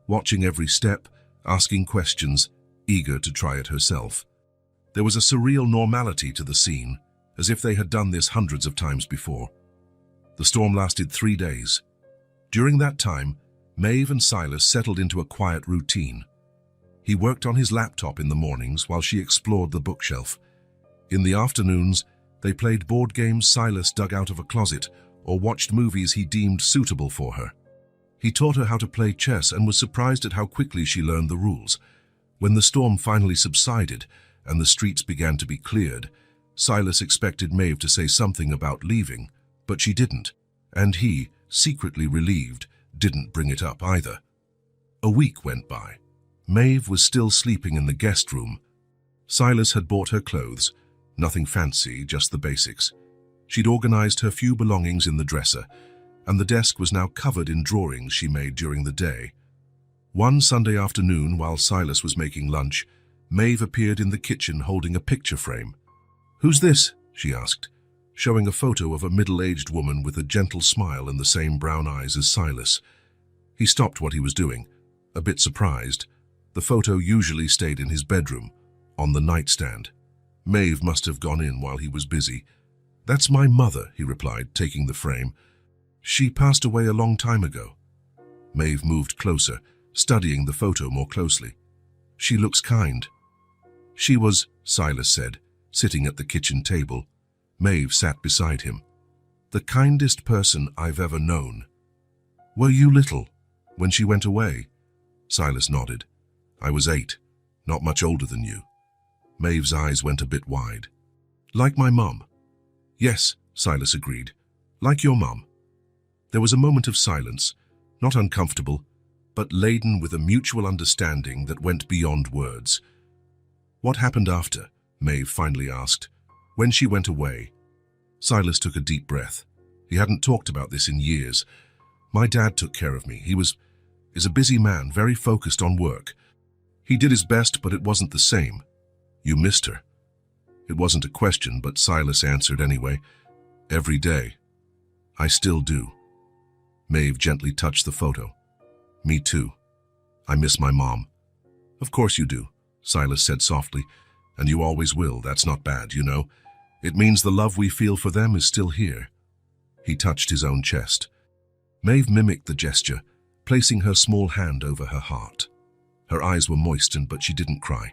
watching every step, asking questions, eager to try it herself. There was a surreal normality to the scene, as if they had done this hundreds of times before. The storm lasted 3 days. During that time, Maeve and Silas settled into a quiet routine. He worked on his laptop in the mornings while she explored the bookshelf. In the afternoons, they played board games Silas dug out of a closet or watched movies he deemed suitable for her. He taught her how to play chess and was surprised at how quickly she learned the rules. When the storm finally subsided and the streets began to be cleared, Silas expected Maeve to say something about leaving, but she didn't, and he, secretly relieved, didn't bring it up either. A week went by. Maeve was still sleeping in the guest room. Silas had bought her clothes, nothing fancy, just the basics. She'd organized her few belongings in the dresser, and the desk was now covered in drawings she made during the day. One Sunday afternoon, while Silas was making lunch, Maeve appeared in the kitchen holding a picture frame. "Who's this?" she asked, showing a photo of a middle-aged woman with a gentle smile and the same brown eyes as Silas. He stopped what he was doing, a bit surprised. The photo usually stayed in his bedroom, on the nightstand. Maeve must have gone in while he was busy. "That's my mother," he replied, taking the frame. "She passed away a long time ago." Maeve moved closer, studying the photo more closely. "She looks kind." "She was," Silas said, sitting at the kitchen table. Maeve sat beside him. "The kindest person I've ever known." "Were you little when she went away?" Silas nodded. "I was 8, not much older than you." Maeve's eyes went a bit wide. "Like my mum?" "Yes," Silas agreed. "Like your mum." There was a moment of silence, not uncomfortable, but laden with a mutual understanding that went beyond words. "What happened after?" Maeve finally asked. "When she went away?" Silas took a deep breath. He hadn't talked about this in years. "My dad took care of me. He is a busy man, very focused on work. He did his best, but it wasn't the same." "You missed her?" It wasn't a question, but Silas answered anyway. "Every day. I still do." Maeve gently touched the photo. "Me too. I miss my mom." "Of course you do," Silas said softly. "And you always will. That's not bad, you know. It means the love we feel for them is still here." He touched his own chest. Maeve mimicked the gesture, placing her small hand over her heart. Her eyes were moistened, but she didn't cry.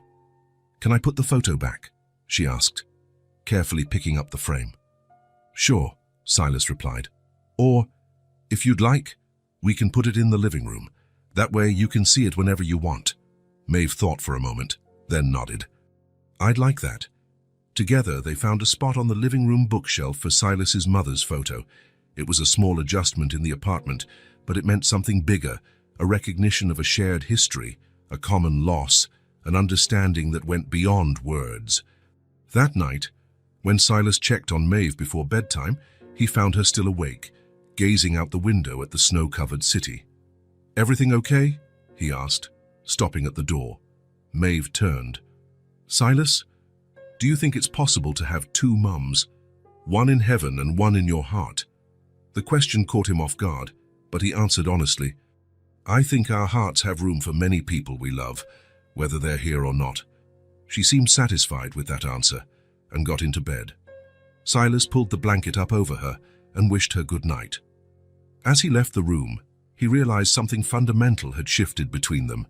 "Can I put the photo back?" she asked, carefully picking up the frame. "Sure," Silas replied. "Or, if you'd like, we can put it in the living room. That way you can see it whenever you want." Maeve thought for a moment, then nodded. "I'd like that." Together, they found a spot on the living room bookshelf for Silas's mother's photo. It was a small adjustment in the apartment, but it meant something bigger, a recognition of a shared history, a common loss, an understanding that went beyond words. That night, when Silas checked on Maeve before bedtime, he found her still awake, gazing out the window at the snow-covered city. "Everything okay?" he asked, stopping at the door. Maeve turned. "Silas, do you think it's possible to have 2 mums, one in heaven and one in your heart?" The question caught him off guard, but he answered honestly, "I think our hearts have room for many people we love, whether they're here or not." She seemed satisfied with that answer and got into bed. Silas pulled the blanket up over her and wished her good night. As he left the room, he realized something fundamental had shifted between them.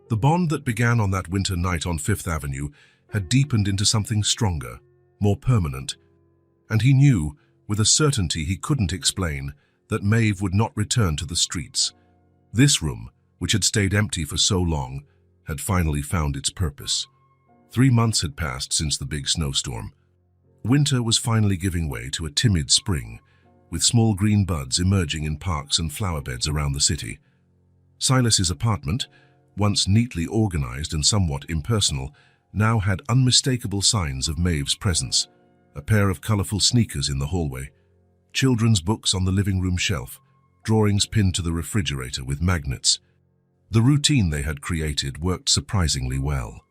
The bond that began on that winter night on Fifth Avenue had deepened into something stronger, more permanent, and he knew, with a certainty he couldn't explain, that Maeve would not return to the streets. This room, which had stayed empty for so long, had finally found its purpose. 3 months had passed since the big snowstorm. Winter was finally giving way to a timid spring, with small green buds emerging in parks and flower beds around the city. Silas's apartment, once neatly organized and somewhat impersonal, now had unmistakable signs of Maeve's presence. A pair of colorful sneakers in the hallway, children's books on the living room shelf, drawings pinned to the refrigerator with magnets. The routine they had created worked surprisingly well.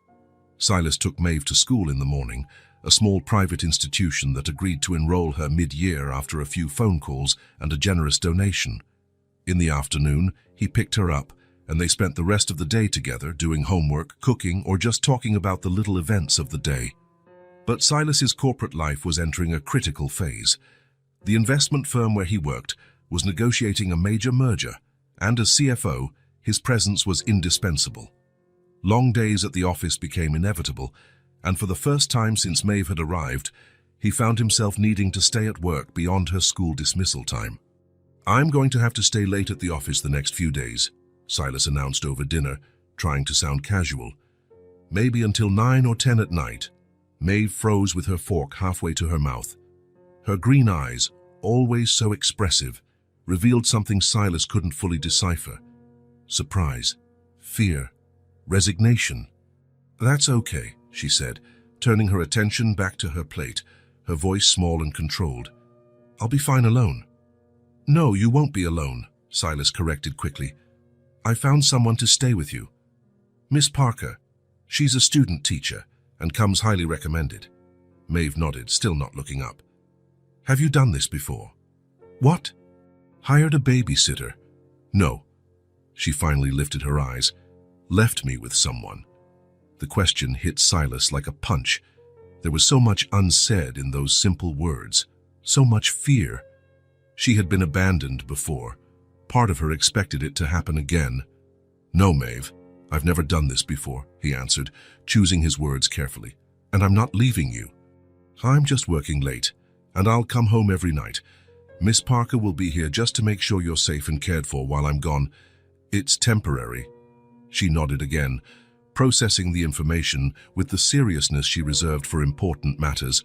Silas took Maeve to school in the morning, a small private institution that agreed to enroll her mid-year after a few phone calls and a generous donation. In the afternoon, he picked her up, and they spent the rest of the day together doing homework, cooking, or just talking about the little events of the day. But Silas's corporate life was entering a critical phase. The investment firm where he worked was negotiating a major merger, and as CFO, his presence was indispensable. Long days at the office became inevitable, and for the first time since Maeve had arrived, he found himself needing to stay at work beyond her school dismissal time. "I'm going to have to stay late at the office the next few days," Silas announced over dinner, trying to sound casual. "Maybe until 9 or 10 at night." Maeve froze with her fork halfway to her mouth. Her green eyes, always so expressive, revealed something Silas couldn't fully decipher. Surprise, fear, resignation. "That's okay," she said, turning her attention back to her plate, her voice small and controlled. "I'll be fine alone." "No, you won't be alone," Silas corrected quickly. "I found someone to stay with you. Miss Parker. She's a student teacher and comes highly recommended." Maeve nodded, still not looking up. "Have you done this before?" "What? Hired a babysitter?" "No." She finally lifted her eyes. "Left me with someone." The question hit Silas like a punch. There was so much unsaid in those simple words, so much fear. She had been abandoned before. Part of her expected it to happen again. "No, Maeve, I've never done this before," he answered, choosing his words carefully. "And I'm not leaving you. I'm just working late, and I'll come home every night. Miss Parker will be here just to make sure you're safe and cared for while I'm gone. It's temporary." She nodded again, processing the information with the seriousness she reserved for important matters.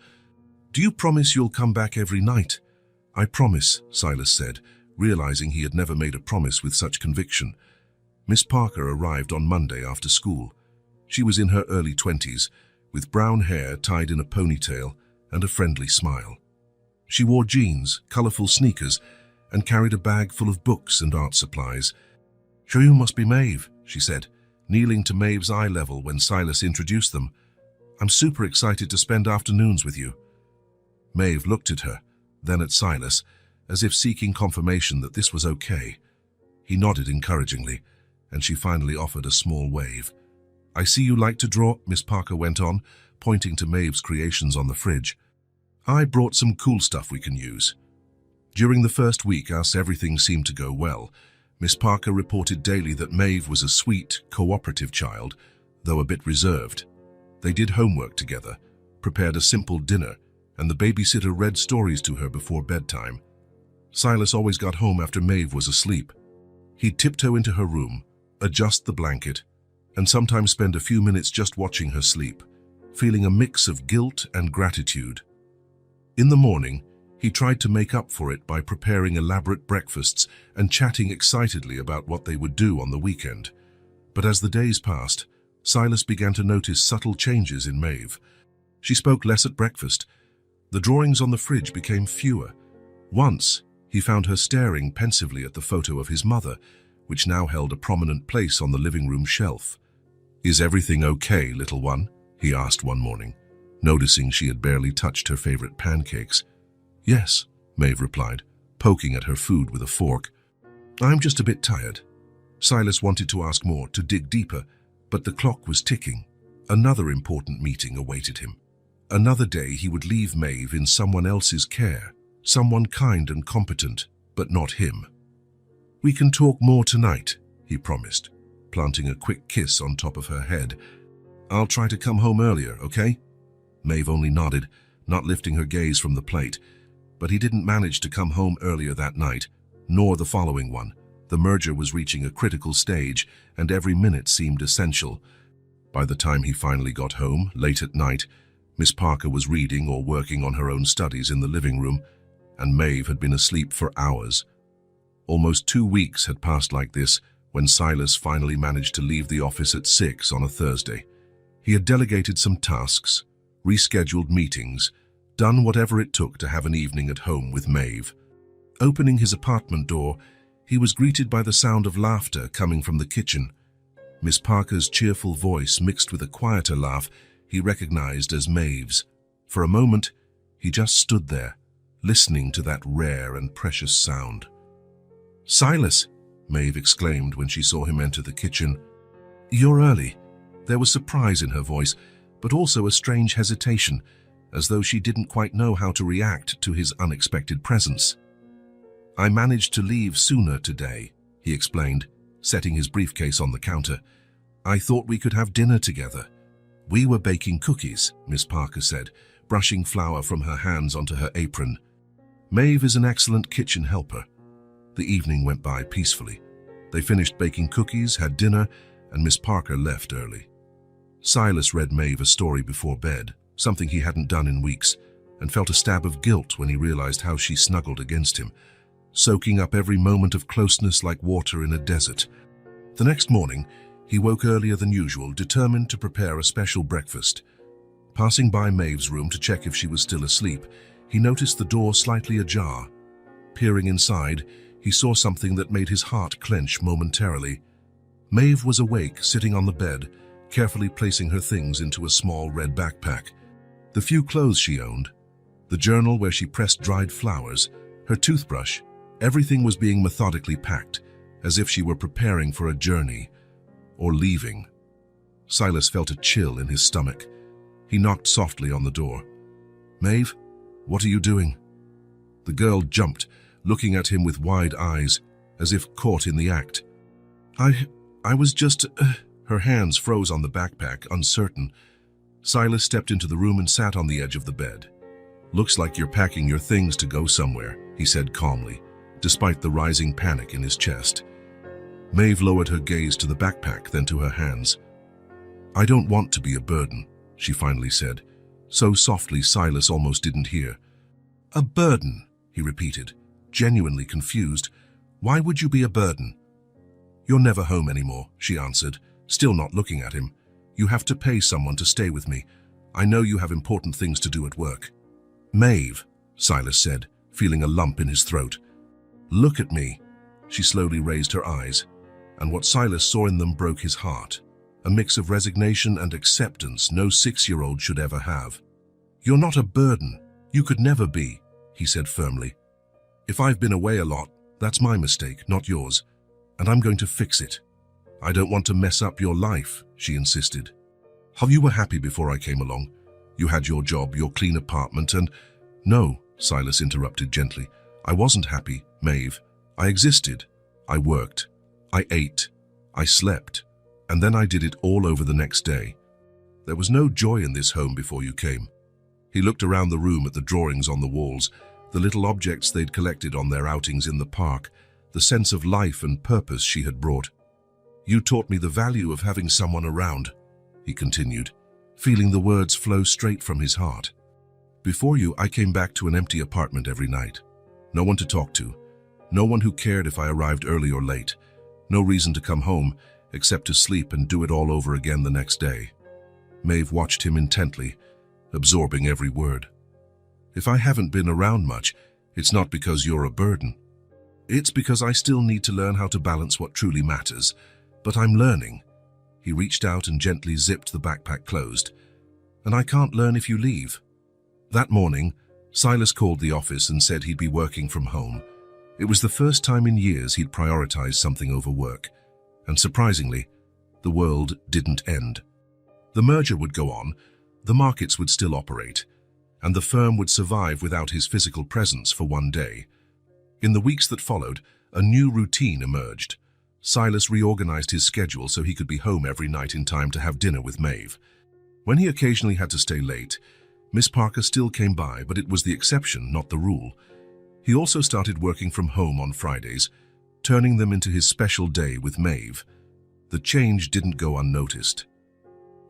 "Do you promise you'll come back every night?" "I promise," Silas said, realizing he had never made a promise with such conviction. Miss Parker arrived on Monday after school. She was in her early 20s, with brown hair tied in a ponytail and a friendly smile. She wore jeans, colorful sneakers, and carried a bag full of books and art supplies. "Sure you must be Maeve," she said, kneeling to Maeve's eye level when Silas introduced them. "I'm super excited to spend afternoons with you." Maeve looked at her, then at Silas, as if seeking confirmation that this was okay. He nodded encouragingly, and she finally offered a small wave. "I see you like to draw," Miss Parker went on, pointing to Maeve's creations on the fridge. "I brought some cool stuff we can use." During the first week, as everything seemed to go well, Miss Parker reported daily that Maeve was a sweet, cooperative child, though a bit reserved. They did homework together, prepared a simple dinner, and the babysitter read stories to her before bedtime. Silas always got home after Maeve was asleep. He'd tiptoe into her room, adjust the blanket, and sometimes spend a few minutes just watching her sleep, feeling a mix of guilt and gratitude. In the morning, he tried to make up for it by preparing elaborate breakfasts and chatting excitedly about what they would do on the weekend. But as the days passed, Silas began to notice subtle changes in Maeve. She spoke less at breakfast. The drawings on the fridge became fewer. Once, he found her staring pensively at the photo of his mother, which now held a prominent place on the living room shelf. "Is everything okay, little one?" he asked one morning, noticing she had barely touched her favorite pancakes. "Yes," Maeve replied, poking at her food with a fork. "I'm just a bit tired." Silas wanted to ask more, to dig deeper, but the clock was ticking. Another important meeting awaited him. Another day he would leave Maeve in someone else's care, someone kind and competent, but not him. "We can talk more tonight," he promised, planting a quick kiss on top of her head. "I'll try to come home earlier, okay?" Maeve only nodded, not lifting her gaze from the plate. But he didn't manage to come home earlier that night, nor the following one. The merger was reaching a critical stage, and every minute seemed essential. By the time he finally got home, late at night, Miss Parker was reading or working on her own studies in the living room, and Maeve had been asleep for hours. Almost 2 weeks had passed like this when Silas finally managed to leave the office at 6 on a Thursday. He had delegated some tasks, rescheduled meetings, done whatever it took to have an evening at home with Maeve. Opening his apartment door, he was greeted by the sound of laughter coming from the kitchen. Miss Parker's cheerful voice mixed with a quieter laugh he recognized as Maeve's. For a moment, he just stood there, listening to that rare and precious sound. "Silas," Maeve exclaimed when she saw him enter the kitchen. "You're early." There was surprise in her voice, but also a strange hesitation, as though she didn't quite know how to react to his unexpected presence. "I managed to leave sooner today," he explained, setting his briefcase on the counter. "I thought we could have dinner together." "We were baking cookies," Miss Parker said, brushing flour from her hands onto her apron. "Maeve is an excellent kitchen helper." The evening went by peacefully. They finished baking cookies, had dinner, and Miss Parker left early. Silas read Maeve a story before bed, something he hadn't done in weeks, and felt a stab of guilt when he realized how she snuggled against him, soaking up every moment of closeness like water in a desert. The next morning, he woke earlier than usual, determined to prepare a special breakfast. Passing by Maeve's room to check if she was still asleep, he noticed the door slightly ajar. Peering inside, he saw something that made his heart clench momentarily. Maeve was awake, sitting on the bed, carefully placing her things into a small red backpack. The few clothes she owned, the journal where she pressed dried flowers, her toothbrush, everything was being methodically packed, as if she were preparing for a journey, or leaving. Silas felt a chill in his stomach. He knocked softly on the door. "Maeve, what are you doing?" The girl jumped, looking at him with wide eyes, as if caught in the act. I was just... Her hands froze on the backpack, uncertain. Silas stepped into the room and sat on the edge of the bed. "Looks like you're packing your things to go somewhere," he said calmly, despite the rising panic in his chest. Maeve lowered her gaze to the backpack, then to her hands. "I don't want to be a burden," she finally said, so softly Silas almost didn't hear. "A burden," he repeated, genuinely confused. "Why would you be a burden?" "You're never home anymore," she answered, still not looking at him. "You have to pay someone to stay with me. I know you have important things to do at work." "Maeve," Silas said, feeling a lump in his throat. "Look at me." She slowly raised her eyes, and what Silas saw in them broke his heart. A mix of resignation and acceptance no 6-year-old should ever have. "You're not a burden. You could never be," he said firmly. "If I've been away a lot, that's my mistake, not yours, and I'm going to fix it." "I don't want to mess up your life," she insisted. "You were happy before I came along. You had your job, your clean apartment, and—" "No," Silas interrupted gently. "I wasn't happy, Maeve. I existed. I worked. I ate. I slept. And then I did it all over the next day. There was no joy in this home before you came." He looked around the room at the drawings on the walls, the little objects they'd collected on their outings in the park, the sense of life and purpose she had brought. "You taught me the value of having someone around," he continued, feeling the words flow straight from his heart. "Before you, I came back to an empty apartment every night. No one to talk to. No one who cared if I arrived early or late. No reason to come home, except to sleep and do it all over again the next day." Maeve watched him intently, absorbing every word. "If I haven't been around much, it's not because you're a burden. It's because I still need to learn how to balance what truly matters. But I'm learning." He reached out and gently zipped the backpack closed. "And I can't learn if you leave." That morning, Silas called the office and said he'd be working from home. It was the first time in years he'd prioritized something over work. And surprisingly, the world didn't end. The merger would go on, the markets would still operate, and the firm would survive without his physical presence for one day. In the weeks that followed, a new routine emerged. Silas reorganized his schedule so he could be home every night in time to have dinner with Maeve. When he occasionally had to stay late, Miss Parker still came by, but it was the exception, not the rule. He also started working from home on Fridays, turning them into his special day with Maeve. The change didn't go unnoticed.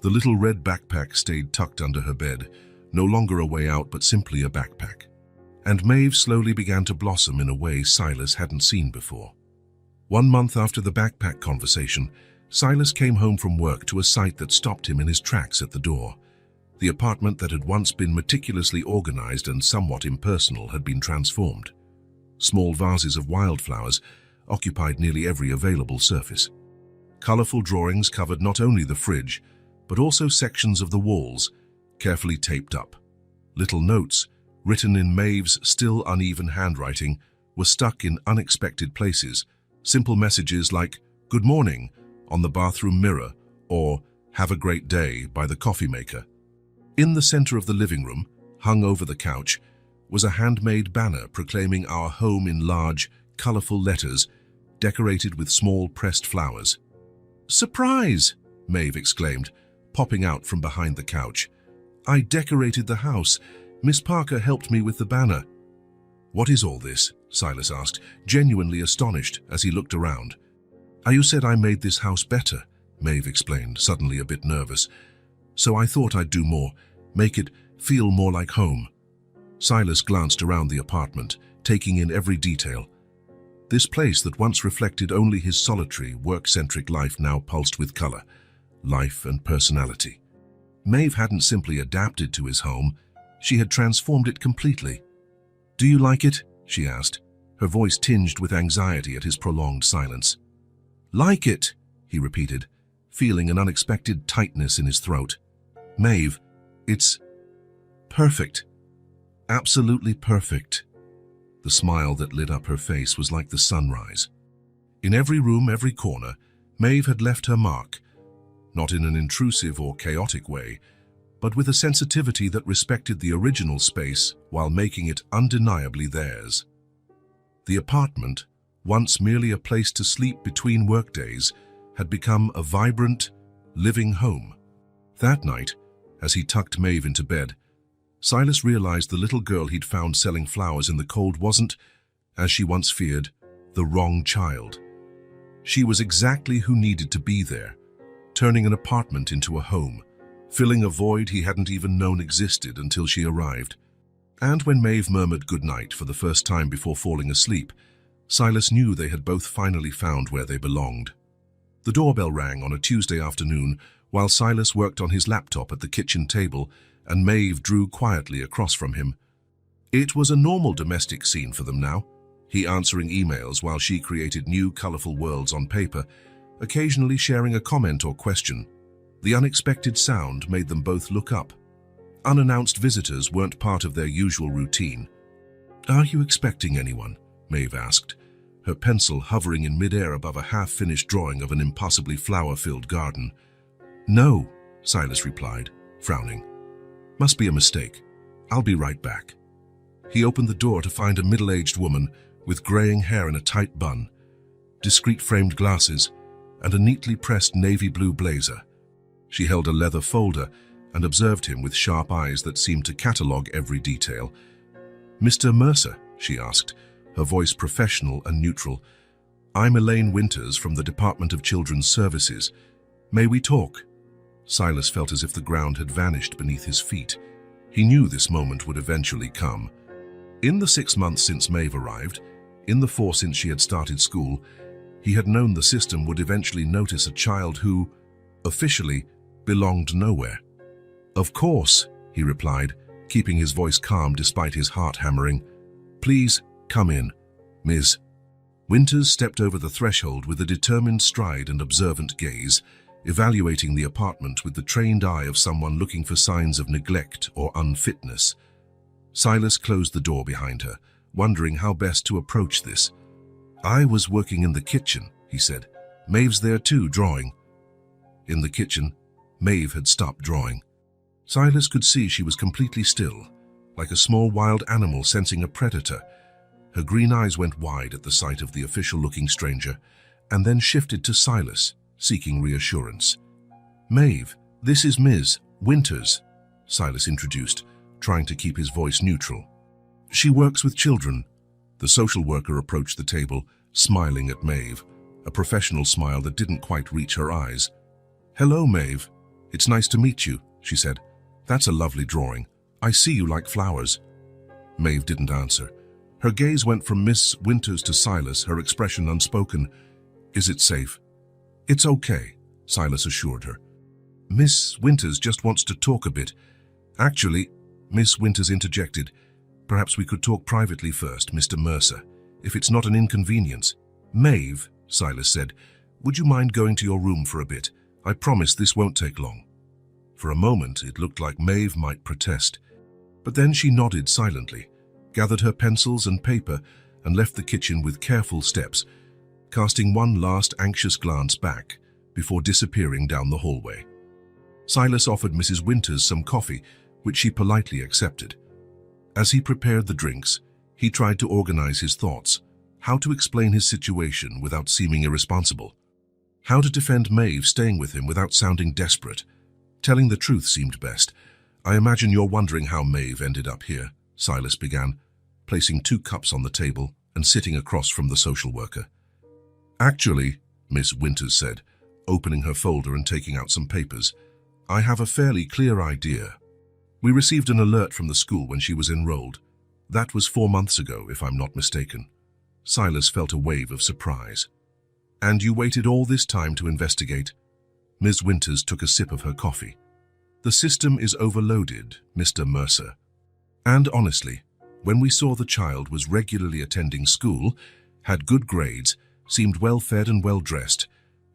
The little red backpack stayed tucked under her bed, no longer a way out but simply a backpack. And Maeve slowly began to blossom in a way Silas hadn't seen before. 1 month after the backpack conversation, Silas came home from work to a sight that stopped him in his tracks at the door. The apartment that had once been meticulously organized and somewhat impersonal had been transformed. Small vases of wildflowers occupied nearly every available surface. Colorful drawings covered not only the fridge, but also sections of the walls, carefully taped up. Little notes, written in Maeve's still uneven handwriting, were stuck in unexpected places, Simple messages like, "Good morning," on the bathroom mirror, or "Have a great day" by the coffee maker. In the center of the living room, hung over the couch, was a handmade banner proclaiming our home in large, colorful letters, decorated with small pressed flowers. "Surprise!" Maeve exclaimed, popping out from behind the couch. "I decorated the house. Miss Parker helped me with the banner." "What is all this?" Silas asked, genuinely astonished as he looked around. "You said I made this house better," Maeve explained, suddenly a bit nervous. "So I thought I'd do more, make it feel more like home." Silas glanced around the apartment, taking in every detail. This place that once reflected only his solitary, work-centric life now pulsed with color, life and personality. Maeve hadn't simply adapted to his home, she had transformed it completely. "Do you like it?" she asked, her voice tinged with anxiety at his prolonged silence. "Like it," he repeated, feeling an unexpected tightness in his throat. "Maeve, it's perfect. Absolutely perfect." The smile that lit up her face was like the sunrise. In every room, every corner, Maeve had left her mark, not in an intrusive or chaotic way, but with a sensitivity that respected the original space while making it undeniably theirs. The apartment, once merely a place to sleep between workdays, had become a vibrant, living home. That night, as he tucked Maeve into bed, Silas realized the little girl he'd found selling flowers in the cold wasn't, as she once feared, the wrong child. She was exactly who needed to be there, turning an apartment into a home, filling a void he hadn't even known existed until she arrived. And when Maeve murmured goodnight for the first time before falling asleep, Silas knew they had both finally found where they belonged. The doorbell rang on a Tuesday afternoon while Silas worked on his laptop at the kitchen table, and Maeve drew quietly across from him. It was a normal domestic scene for them now, he answering emails while she created new colorful worlds on paper, occasionally sharing a comment or question. The unexpected sound made them both look up. Unannounced visitors weren't part of their usual routine. "Are you expecting anyone?" Maeve asked, her pencil hovering in midair above a half-finished drawing of an impossibly flower-filled garden. "No," Silas replied, frowning. "Must be a mistake. I'll be right back." He opened the door to find a middle-aged woman with graying hair in a tight bun, discreet framed glasses, and a neatly pressed navy blue blazer. She held a leather folder and observed him with sharp eyes that seemed to catalogue every detail. "Mr. Mercer?" she asked, her voice professional and neutral. "I'm Elaine Winters from the Department of Children's Services. May we talk?" Silas felt as if the ground had vanished beneath his feet. He knew this moment would eventually come. In the 6 months since Maeve arrived, in the 4 since she had started school, he had known the system would eventually notice a child who, officially, belonged nowhere. "Of course," he replied, keeping his voice calm despite his heart hammering. "Please, come in, Ms." Winters stepped over the threshold with a determined stride and observant gaze, evaluating the apartment with the trained eye of someone looking for signs of neglect or unfitness. Silas closed the door behind her, wondering how best to approach this. "I was working in the kitchen," he said. "Maeve's there too, drawing." In the kitchen, Maeve had stopped drawing. Silas could see she was completely still, like a small wild animal sensing a predator. Her green eyes went wide at the sight of the official-looking stranger, and then shifted to Silas, seeking reassurance. "Maeve, this is Ms. Winters," Silas introduced, trying to keep his voice neutral. "She works with children." The social worker approached the table, smiling at Maeve, a professional smile that didn't quite reach her eyes. "Hello, Maeve. It's nice to meet you," she said. "That's a lovely drawing. I see you like flowers." Maeve didn't answer. Her gaze went from Miss Winters to Silas, her expression unspoken. "Is it safe?" "It's okay," Silas assured her. "Miss Winters just wants to talk a bit." "Actually," Miss Winters interjected, "perhaps we could talk privately first, Mr. Mercer, if it's not an inconvenience." "Maeve," Silas said, "would you mind going to your room for a bit? I promise this won't take long." For a moment, it looked like Maeve might protest, but then she nodded silently, gathered her pencils and paper, and left the kitchen with careful steps. casting one last anxious glance back before disappearing down the hallway. Silas offered Mrs. Winters some coffee, which she politely accepted. As he prepared the drinks, he tried to organize his thoughts, how to explain his situation without seeming irresponsible, how to defend Maeve staying with him without sounding desperate. Telling the truth seemed best. "I imagine you're wondering how Maeve ended up here," Silas began, placing 2 cups on the table and sitting across from the social worker. "Actually," Miss Winters said, opening her folder and taking out some papers, "I have a fairly clear idea. We received an alert from the school when she was enrolled. That was 4 months ago, if I'm not mistaken." Silas felt a wave of surprise. "And you waited all this time to investigate?" Ms. Winters took a sip of her coffee. "The system is overloaded, Mr. Mercer. And honestly, when we saw the child was regularly attending school, had good grades, seemed well-fed and well-dressed,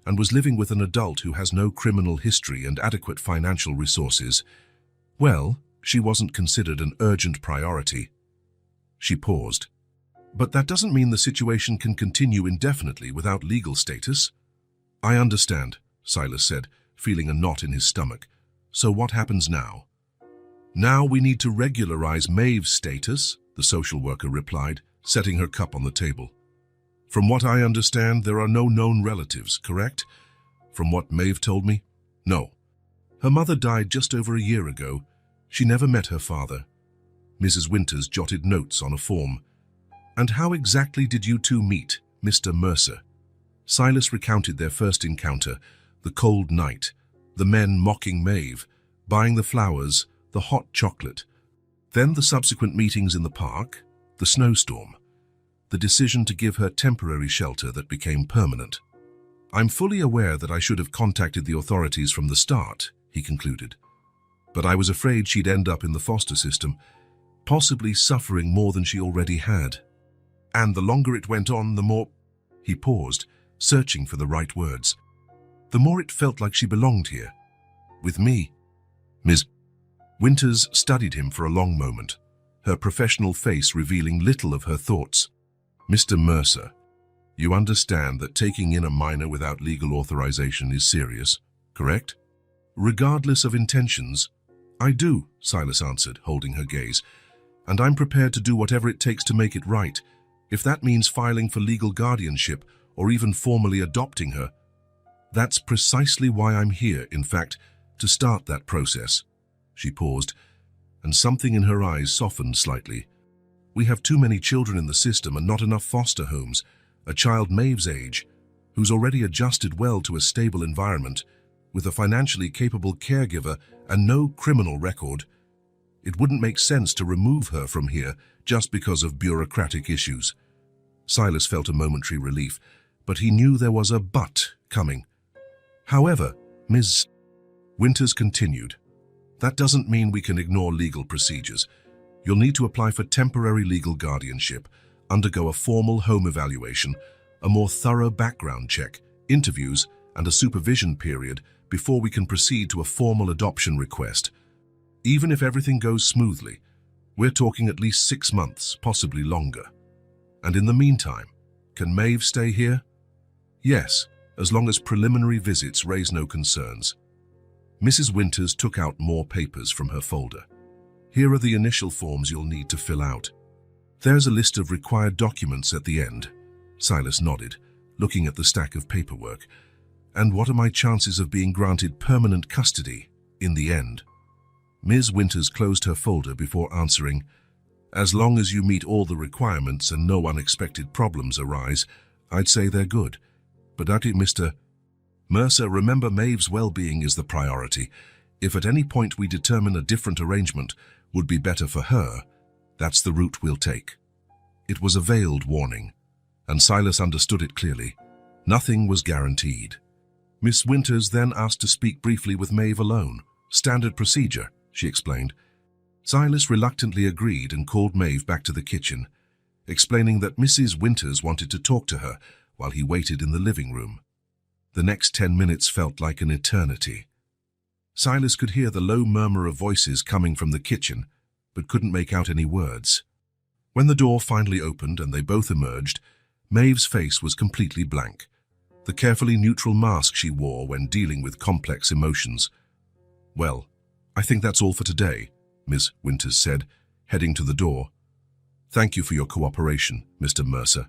and was living with an adult who has no criminal history and adequate financial resources, well, she wasn't considered an urgent priority." She paused. "But that doesn't mean the situation can continue indefinitely without legal status." "I understand," Silas said, feeling a knot in his stomach. "So what happens now?" "Now we need to regularize Maeve's status," the social worker replied, setting her cup on the table. "From what I understand, there are no known relatives, correct? From what Maeve told me, no. Her mother died just over a year ago. She never met her father." Mrs. Winters jotted notes on a form. "And how exactly did you two meet, Mr. Mercer?" Silas recounted their first encounter, the cold night, the men mocking Maeve, buying the flowers, the hot chocolate, then the subsequent meetings in the park, the snowstorm, the decision to give her temporary shelter that became permanent. "I'm fully aware that I should have contacted the authorities from the start," he concluded. "But I was afraid she'd end up in the foster system, possibly suffering more than she already had. And the longer it went on, the more—" He paused, searching for the right words. "The more it felt like she belonged here. With me." Ms. Winters studied him for a long moment, her professional face revealing little of her thoughts. "Mr. Mercer, you understand that taking in a minor without legal authorization is serious, correct?" "Regardless of intentions." "I do," Silas answered, holding her gaze. "And I'm prepared to do whatever it takes to make it right. If that means filing for legal guardianship or even formally adopting her, that's precisely why I'm here, in fact, to start that process." She paused, and something in her eyes softened slightly. "We have too many children in the system and not enough foster homes. A child Maeve's age, who's already adjusted well to a stable environment, with a financially capable caregiver and no criminal record. It wouldn't make sense to remove her from here just because of bureaucratic issues." Silas felt a momentary relief, but he knew there was a but coming. "However," Ms. Winters continued, "that doesn't mean we can ignore legal procedures. You'll need to apply for temporary legal guardianship, undergo a formal home evaluation, a more thorough background check, interviews, and a supervision period before we can proceed to a formal adoption request. Even if everything goes smoothly, we're talking at least 6 months, possibly longer. And in the meantime, can Maeve stay here?" "Yes, as long as preliminary visits raise no concerns." Mrs. Winters took out more papers from her folder. "Here are the initial forms you'll need to fill out. There's a list of required documents at the end." Silas nodded, looking at the stack of paperwork. "And what are my chances of being granted permanent custody in the end?" Ms. Winters closed her folder before answering, "As long as you meet all the requirements and no unexpected problems arise, I'd say they're good. But Mr. Mercer, remember Maeve's well-being is the priority. If at any point we determine a different arrangement would be better for her, that's the route we'll take." It was a veiled warning, and Silas understood it clearly. Nothing was guaranteed. Miss Winters then asked to speak briefly with Maeve alone. "Standard procedure," she explained. Silas reluctantly agreed and called Maeve back to the kitchen, explaining that Mrs. Winters wanted to talk to her while he waited in the living room. The next 10 minutes felt like an eternity. Silas could hear the low murmur of voices coming from the kitchen, but couldn't make out any words. When the door finally opened and they both emerged, Maeve's face was completely blank, the carefully neutral mask she wore when dealing with complex emotions. "Well, I think that's all for today," Ms. Winters said, heading to the door. "Thank you for your cooperation, Mr. Mercer.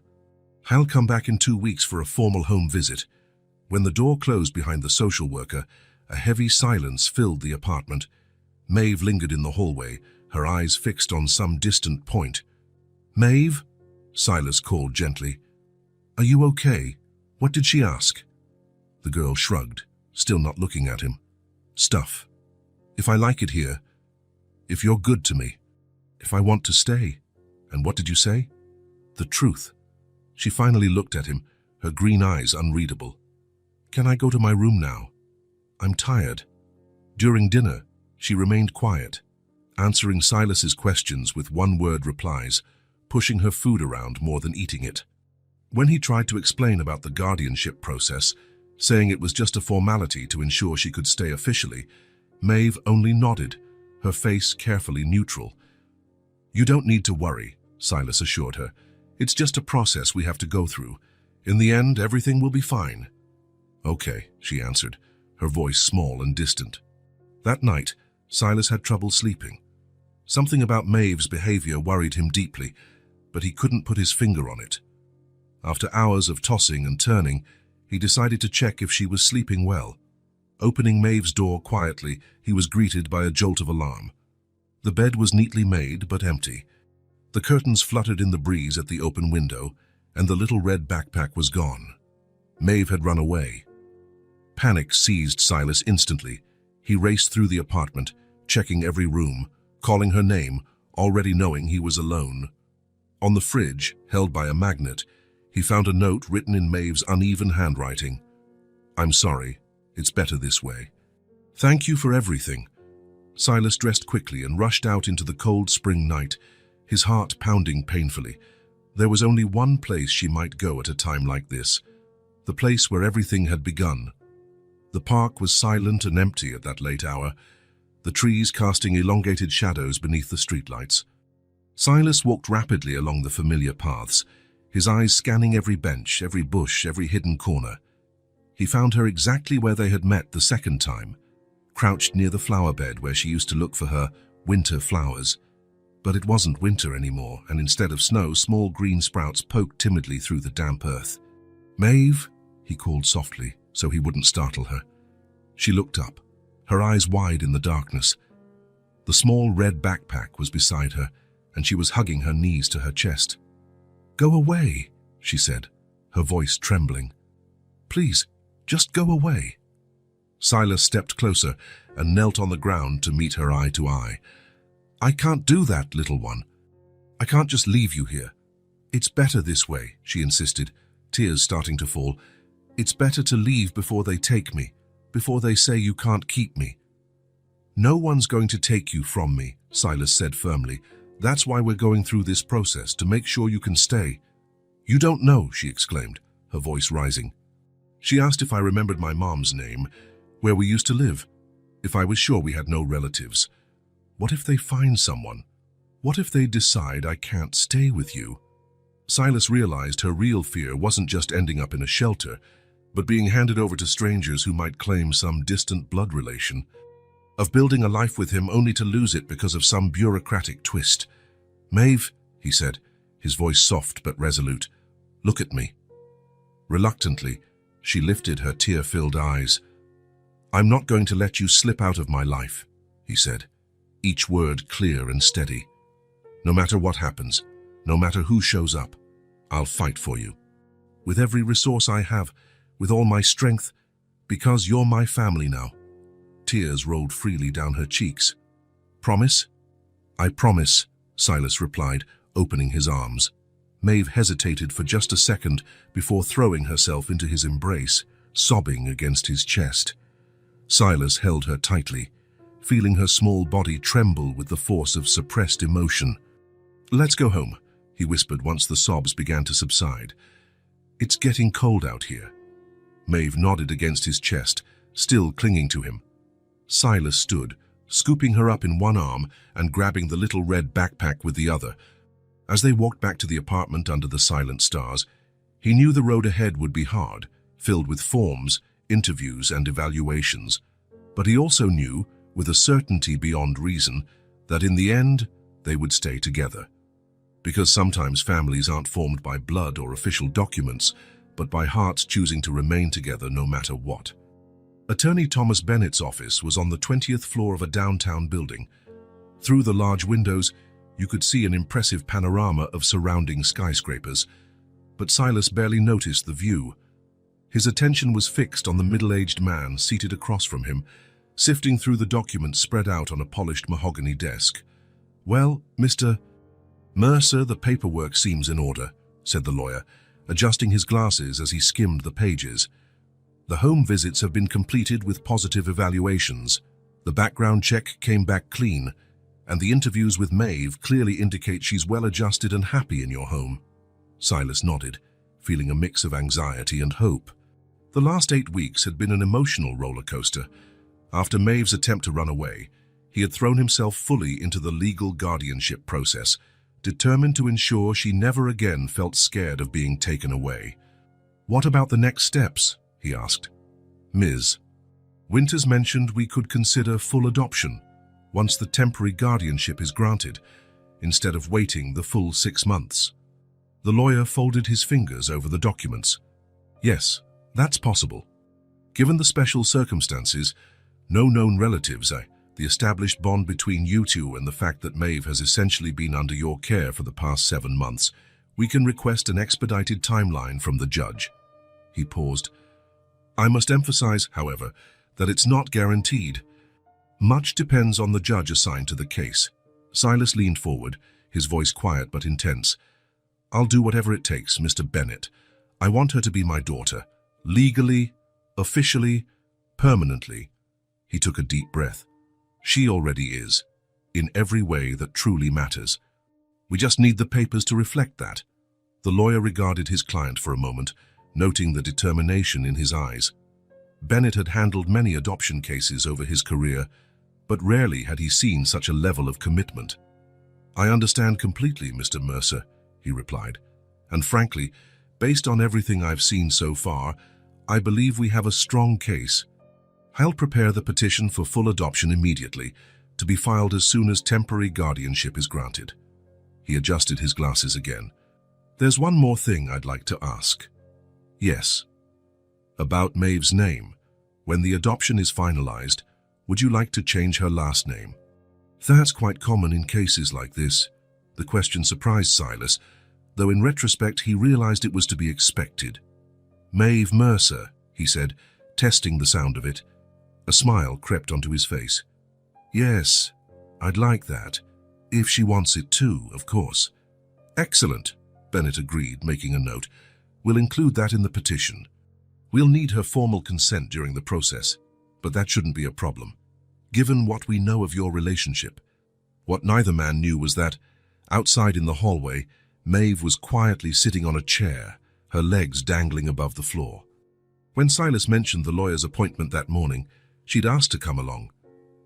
I'll come back in 2 weeks for a formal home visit." When the door closed behind the social worker, a heavy silence filled the apartment. Maeve lingered in the hallway, her eyes fixed on some distant point. "Maeve?" Silas called gently. "Are you okay? What did she ask?" The girl shrugged, still not looking at him. "Stuff. If I like it here. If you're good to me. If I want to stay." "And what did you say?" "The truth." She finally looked at him, her green eyes unreadable. "Can I go to my room now? I'm tired." During dinner, she remained quiet, answering Silas's questions with one-word replies, pushing her food around more than eating it. When he tried to explain about the guardianship process, saying it was just a formality to ensure she could stay officially, Maeve only nodded, her face carefully neutral. "You don't need to worry," Silas assured her. "It's just a process we have to go through. In the end, everything will be fine." "Okay," she answered, her voice small and distant. That night, Silas had trouble sleeping. Something about Maeve's behavior worried him deeply, but he couldn't put his finger on it. After hours of tossing and turning, he decided to check if she was sleeping well. Opening Maeve's door quietly, he was greeted by a jolt of alarm. The bed was neatly made but empty. The curtains fluttered in the breeze at the open window, and the little red backpack was gone. Maeve had run away. Panic seized Silas instantly. He raced through the apartment, checking every room, calling her name, already knowing he was alone. On the fridge, held by a magnet, he found a note written in Maeve's uneven handwriting. "I'm sorry. It's better this way. Thank you for everything." Silas dressed quickly and rushed out into the cold spring night, his heart pounding painfully. There was only one place she might go at a time like this, the place where everything had begun. The park was silent and empty at that late hour, the trees casting elongated shadows beneath the streetlights. Silas walked rapidly along the familiar paths, his eyes scanning every bench, every bush, every hidden corner. He found her exactly where they had met the second time, crouched near the flower bed where she used to look for her winter flowers. But it wasn't winter anymore, and instead of snow, small green sprouts poked timidly through the damp earth. "Maeve," he called softly, so he wouldn't startle her. She looked up, her eyes wide in the darkness. The small red backpack was beside her, and she was hugging her knees to her chest. "Go away," she said, her voice trembling. "Please, just go away." Silas stepped closer and knelt on the ground to meet her eye to eye. "I can't do that, little one. I can't just leave you here. It's better this way," she insisted, tears starting to fall. "It's better to leave before they take me, before they say you can't keep me." "No one's going to take you from me," Silas said firmly. "That's why we're going through this process, to make sure you can stay." "You don't know," she exclaimed, her voice rising. She asked if I remembered my mom's name, where we used to live, if I was sure we had no relatives. What if they find someone? What if they decide I can't stay with you? Silas realized her real fear wasn't just ending up in a shelter, but being handed over to strangers who might claim some distant blood relation, of building a life with him only to lose it because of some bureaucratic twist. "Maeve," he said, his voice soft but resolute, "look at me." Reluctantly, she lifted her tear-filled eyes. "I'm not going to let you slip out of my life," he said, each word clear and steady. "No matter what happens, no matter who shows up, I'll fight for you. With every resource I have, with all my strength, because you're my family now." Tears rolled freely down her cheeks. "Promise?" "I promise," Silas replied, opening his arms. Maeve hesitated for just a second before throwing herself into his embrace, sobbing against his chest. Silas held her tightly, feeling her small body tremble with the force of suppressed emotion. "Let's go home," he whispered once the sobs began to subside. "It's getting cold out here." Maeve nodded against his chest, still clinging to him. Silas stood, scooping her up in one arm and grabbing the little red backpack with the other. As they walked back to the apartment under the silent stars, He knew the road ahead would be hard, filled with forms, interviews, and evaluations. But he also knew, with a certainty beyond reason, that in the end, they would stay together. Because sometimes families aren't formed by blood or official documents, but by hearts choosing to remain together no matter what. Attorney Thomas Bennett's office was on the 20th floor of a downtown building. Through the large windows, you could see an impressive panorama of surrounding skyscrapers, but Silas barely noticed the view. His attention was fixed on the middle-aged man seated across from him, sifting through the documents spread out on a polished mahogany desk. "Well, Mr. Mercer, the paperwork seems in order," said the lawyer, adjusting his glasses as he skimmed the pages. "The home visits have been completed with positive evaluations. The background check came back clean, and the interviews with Maeve clearly indicate she's well-adjusted and happy in your home." Silas nodded, feeling a mix of anxiety and hope. The last 8 weeks had been an emotional roller coaster. After Maeve's attempt to run away, he had thrown himself fully into the legal guardianship process, determined to ensure she never again felt scared of being taken away. "What about the next steps?" he asked. "Ms. Winters mentioned we could consider full adoption once the temporary guardianship is granted, instead of waiting the full 6 months. The lawyer folded his fingers over the documents. "Yes, that's possible. Given the special circumstances, no known relatives, the established bond between you two, and the fact that Maeve has essentially been under your care for the past 7 months, we can request an expedited timeline from the judge." He paused. "I must emphasize, however, that it's not guaranteed. Much depends on the judge assigned to the case." Silas leaned forward, his voice quiet but intense. "I'll do whatever it takes, Mr. Bennett. I want her to be my daughter. Legally, officially, permanently." He took a deep breath. "She already is, in every way that truly matters. We just need the papers to reflect that." The lawyer regarded his client for a moment, noting the determination in his eyes. Bennett had handled many adoption cases over his career, but rarely had he seen such a level of commitment. "I understand completely, Mr. Mercer," he replied. "And frankly, based on everything I've seen so far, I believe we have a strong case. I'll prepare the petition for full adoption immediately, to be filed as soon as temporary guardianship is granted." He adjusted his glasses again. "There's one more thing I'd like to ask." "Yes." "About Maeve's name. When the adoption is finalized, would you like to change her last name?" "That's quite common in cases like this." The question surprised Silas, though in retrospect he realized it was to be expected. "Maeve Mercer," he said, testing the sound of it. A smile crept onto his face. "Yes, I'd like that. If she wants it too, of course." "Excellent," Bennett agreed, making a note. "We'll include that in the petition. We'll need her formal consent during the process, but that shouldn't be a problem, given what we know of your relationship." What neither man knew was that, outside in the hallway, Maeve was quietly sitting on a chair, her legs dangling above the floor. When Silas mentioned the lawyer's appointment that morning, she'd asked to come along,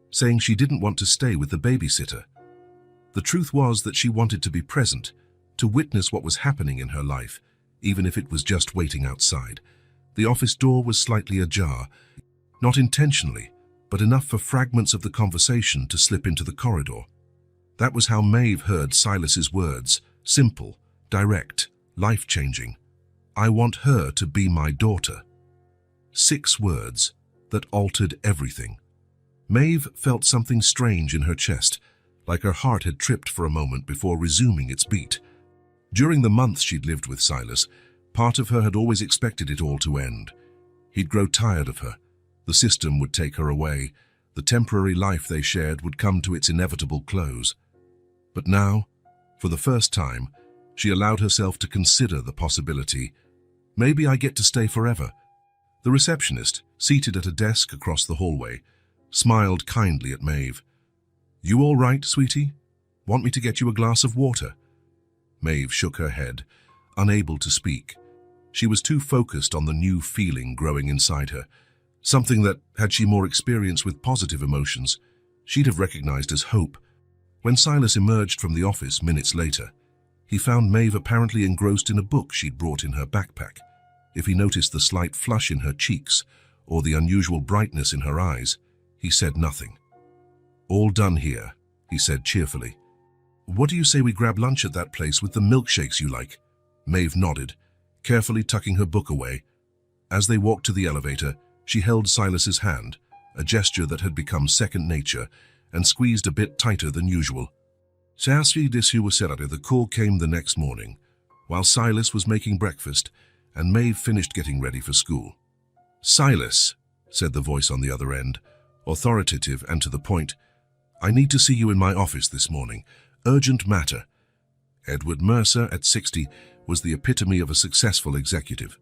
saying she didn't want to stay with the babysitter. The truth was that she wanted to be present, to witness what was happening in her life, even if it was just waiting outside. The office door was slightly ajar, not intentionally, but enough for fragments of the conversation to slip into the corridor. That was how Maeve heard Silas's words, simple, direct, life-changing. "I want her to be my daughter." 6 words that altered everything. Maeve felt something strange in her chest, like her heart had tripped for a moment before resuming its beat. During the months she'd lived with Silas, part of her had always expected it all to end. He'd grow tired of her. The system would take her away. The temporary life they shared would come to its inevitable close. But now, for the first time, she allowed herself to consider the possibility. "Maybe I get to stay forever." The receptionist, seated at a desk across the hallway, smiled kindly at Maeve. "You all right, sweetie? Want me to get you a glass of water?" Maeve shook her head, unable to speak. She was too focused on the new feeling growing inside her, something that, had she more experience with positive emotions, she'd have recognized as hope. When Silas emerged from the office minutes later, He found Maeve apparently engrossed in a book she'd brought in her backpack. If he noticed the slight flush in her cheeks or the unusual brightness in her eyes, he said nothing. "All done here," he said cheerfully. "What do you say we grab lunch at that place with the milkshakes you like?" Maeve nodded, carefully tucking her book away. As they walked to the elevator, she held Silas's hand, a gesture that had become second nature, and squeezed a bit tighter than usual. The call came the next morning, while Silas was making breakfast and Maeve finished getting ready for school. "Silas," said the voice on the other end, authoritative and to the point, "I need to see you in my office this morning. Urgent matter." Edward Mercer, at 60, was the epitome of a successful executive.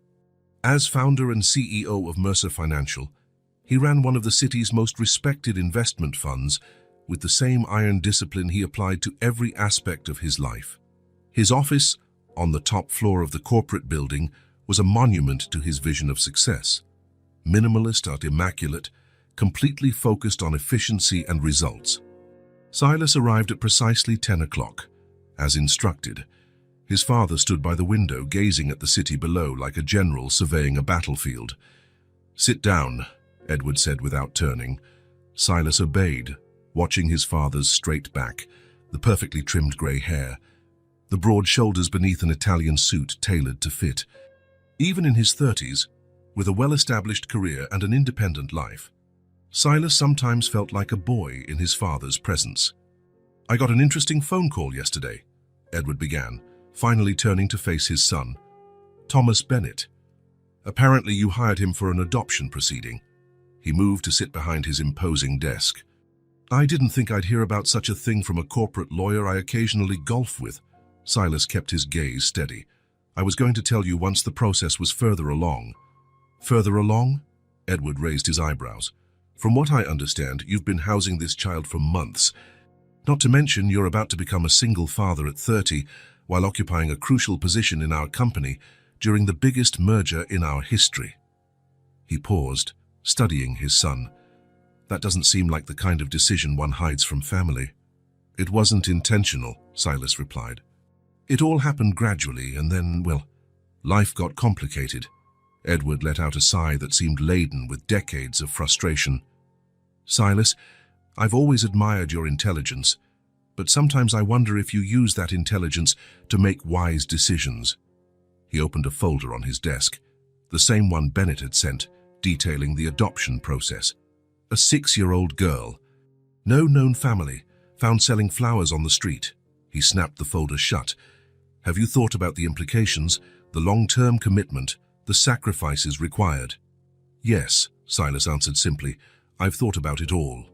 As founder and CEO of Mercer Financial, he ran one of the city's most respected investment funds with the same iron discipline he applied to every aspect of his life. His office, on the top floor of the corporate building, was a monument to his vision of success. Minimalist but immaculate, completely focused on efficiency and results. Silas arrived at precisely 10 o'clock, as instructed. His father stood by the window, gazing at the city below like a general surveying a battlefield. "Sit down," Edward said without turning. Silas obeyed, watching his father's straight back, the perfectly trimmed grey hair, the broad shoulders beneath an Italian suit tailored to fit. Even in his 30s, with a well-established career and an independent life, Silas sometimes felt like a boy in his father's presence. "I got an interesting phone call yesterday," Edward began, finally turning to face his son. "Thomas Bennett. Apparently you hired him for an adoption proceeding." He moved to sit behind his imposing desk. "I didn't think I'd hear about such a thing from a corporate lawyer I occasionally golf with." Silas kept his gaze steady. "I was going to tell you once the process was further along." "Further along?" Edward raised his eyebrows. "From what I understand, you've been housing this child for months. Not to mention you're about to become a single father at 30, while occupying a crucial position in our company during the biggest merger in our history." He paused, studying his son. "That doesn't seem like the kind of decision one hides from family." "It wasn't intentional," Silas replied. "It all happened gradually, and then, well, life got complicated." Edward let out a sigh that seemed laden with decades of frustration. "Silas, I've always admired your intelligence, but sometimes I wonder if you use that intelligence to make wise decisions." He opened a folder on his desk, the same one Bennett had sent, detailing the adoption process. A 6-year-old girl, no known family, found selling flowers on the street. He snapped the folder shut. "Have you thought about the implications, the long-term commitment, the sacrifices required?" "Yes," Silas answered simply. "I've thought about it all."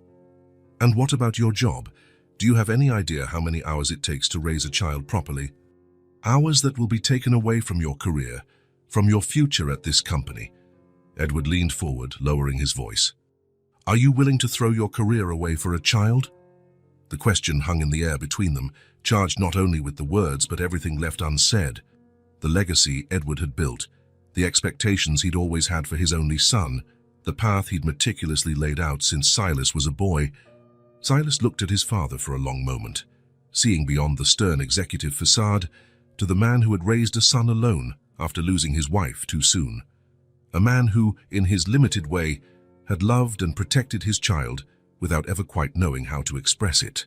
"And what about your job? Do you have any idea how many hours it takes to raise a child properly? Hours that will be taken away from your career, from your future at this company." Edward leaned forward, lowering his voice. "Are you willing to throw your career away for a child?" The question hung in the air between them, charged not only with the words but everything left unsaid. The legacy Edward had built, the expectations he'd always had for his only son, the path he'd meticulously laid out since Silas was a boy. Silas looked at his father for a long moment, seeing beyond the stern executive facade to the man who had raised a son alone after losing his wife too soon. A man who, in his limited way, had loved and protected his child without ever quite knowing how to express it.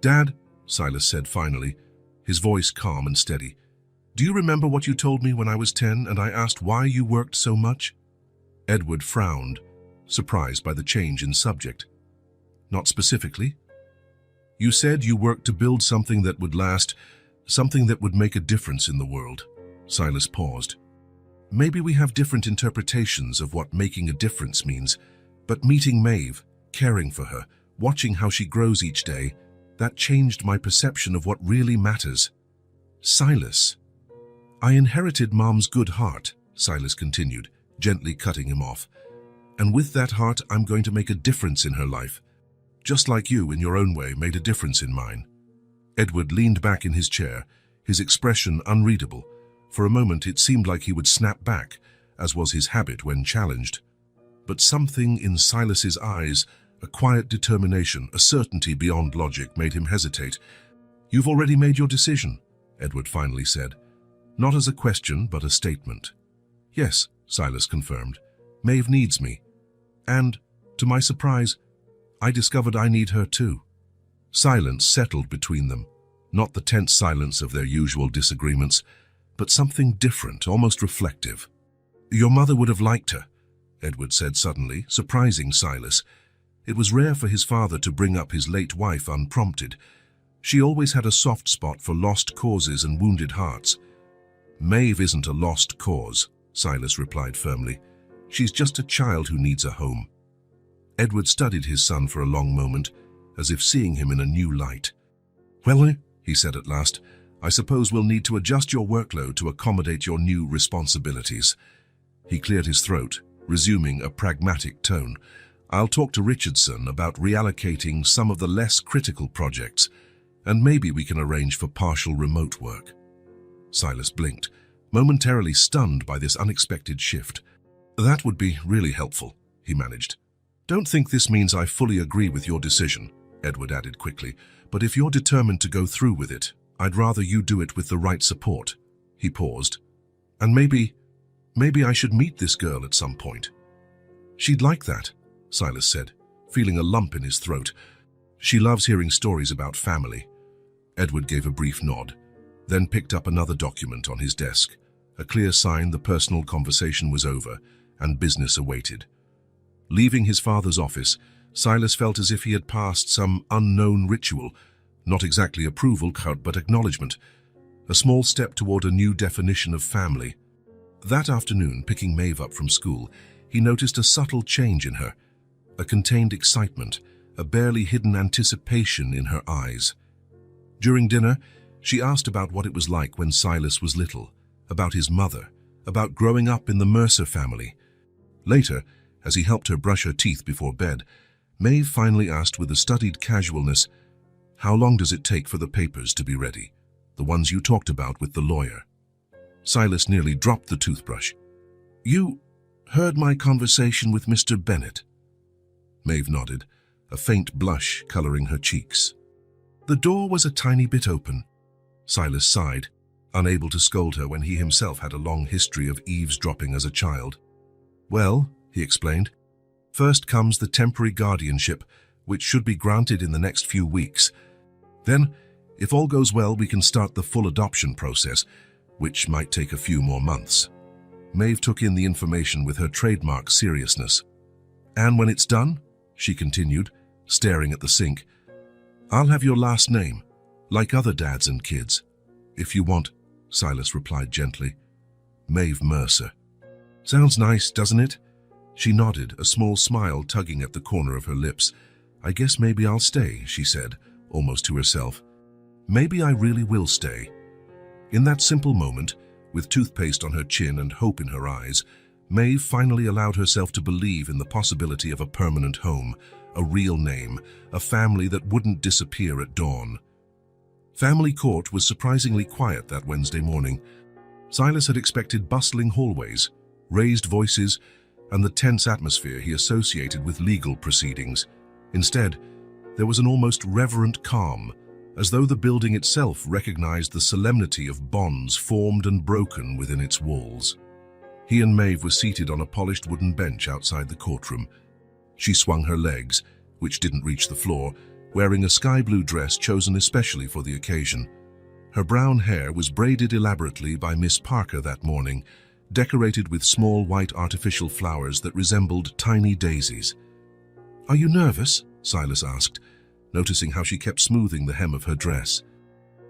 "Dad," Silas said finally, his voice calm and steady, "do you remember what you told me when I was 10 and I asked why you worked so much?" Edward frowned, surprised by the change in subject. "Not specifically." "You said you worked to build something that would last, something that would make a difference in the world." Silas paused. "Maybe we have different interpretations of what making a difference means, but meeting Maeve, caring for her, watching how she grows each day, that changed my perception of what really matters." "Silas." "I inherited Mom's good heart," Silas continued, gently cutting him off. "And with that heart, I'm going to make a difference in her life, just like you, in your own way, made a difference in mine." Edward leaned back in his chair, his expression unreadable. For a moment it seemed like he would snap back, as was his habit when challenged. But something in Silas's eyes, a quiet determination, a certainty beyond logic, made him hesitate. "You've already made your decision," Edward finally said. Not as a question, but a statement. Yes, Silas confirmed. Maeve needs me. And, to my surprise, I discovered I need her too. Silence settled between them, not the tense silence of their usual disagreements, but something different, almost reflective. Your mother would have liked her, Edward said suddenly, surprising Silas. It was rare for his father to bring up his late wife unprompted. She always had a soft spot for lost causes and wounded hearts. Maeve isn't a lost cause, Silas replied firmly. She's just a child who needs a home. Edward studied his son for a long moment, as if seeing him in a new light. Well, he said at last, I suppose we'll need to adjust your workload to accommodate your new responsibilities. He cleared his throat, resuming a pragmatic tone. I'll talk to Richardson about reallocating some of the less critical projects, and maybe we can arrange for partial remote work. Silas blinked, momentarily stunned by this unexpected shift. That would be really helpful, he managed. Don't think this means I fully agree with your decision, Edward added quickly, but if you're determined to go through with it, I'd rather you do it with the right support. He paused. And maybe I should meet this girl at some point. She'd like that, Silas said, feeling a lump in his throat. She loves hearing stories about family. Edward gave a brief nod, then picked up another document on his desk, a clear sign the personal conversation was over and business awaited. Leaving his father's office, Silas felt as if he had passed some unknown ritual, not exactly approval, but acknowledgement, a small step toward a new definition of family. That afternoon, picking Maeve up from school, he noticed a subtle change in her, a contained excitement, a barely hidden anticipation in her eyes. During dinner, she asked about what it was like when Silas was little, about his mother, about growing up in the Mercer family. Later, as he helped her brush her teeth before bed, Maeve finally asked with a studied casualness, How long does it take for the papers to be ready? The ones you talked about with the lawyer. Silas nearly dropped the toothbrush. You heard my conversation with Mr. Bennett? Maeve nodded, a faint blush coloring her cheeks. The door was a tiny bit open. Silas sighed, unable to scold her when he himself had a long history of eavesdropping as a child. Well, he explained, first comes the temporary guardianship, which should be granted in the next few weeks. Then, if all goes well, we can start the full adoption process, which might take a few more months. Maeve took in the information with her trademark seriousness. And when it's done, she continued, staring at the sink, I'll have your last name, like other dads and kids. If you want, Silas replied gently. Maeve Mercer. Sounds nice, doesn't it? She nodded, a small smile tugging at the corner of her lips. I guess maybe I'll stay, she said, almost to herself. Maybe I really will stay. In that simple moment, with toothpaste on her chin and hope in her eyes, Maeve finally allowed herself to believe in the possibility of a permanent home, a real name, a family that wouldn't disappear at dawn. Family Court was surprisingly quiet that Wednesday morning. Silas had expected bustling hallways, raised voices, and the tense atmosphere he associated with legal proceedings. Instead, there was an almost reverent calm, as though the building itself recognized the solemnity of bonds formed and broken within its walls. He and Maeve were seated on a polished wooden bench outside the courtroom. She swung her legs, which didn't reach the floor, wearing a sky-blue dress chosen especially for the occasion. Her brown hair was braided elaborately by Miss Parker that morning, decorated with small white artificial flowers that resembled tiny daisies. Are you nervous? Silas asked, noticing how she kept smoothing the hem of her dress.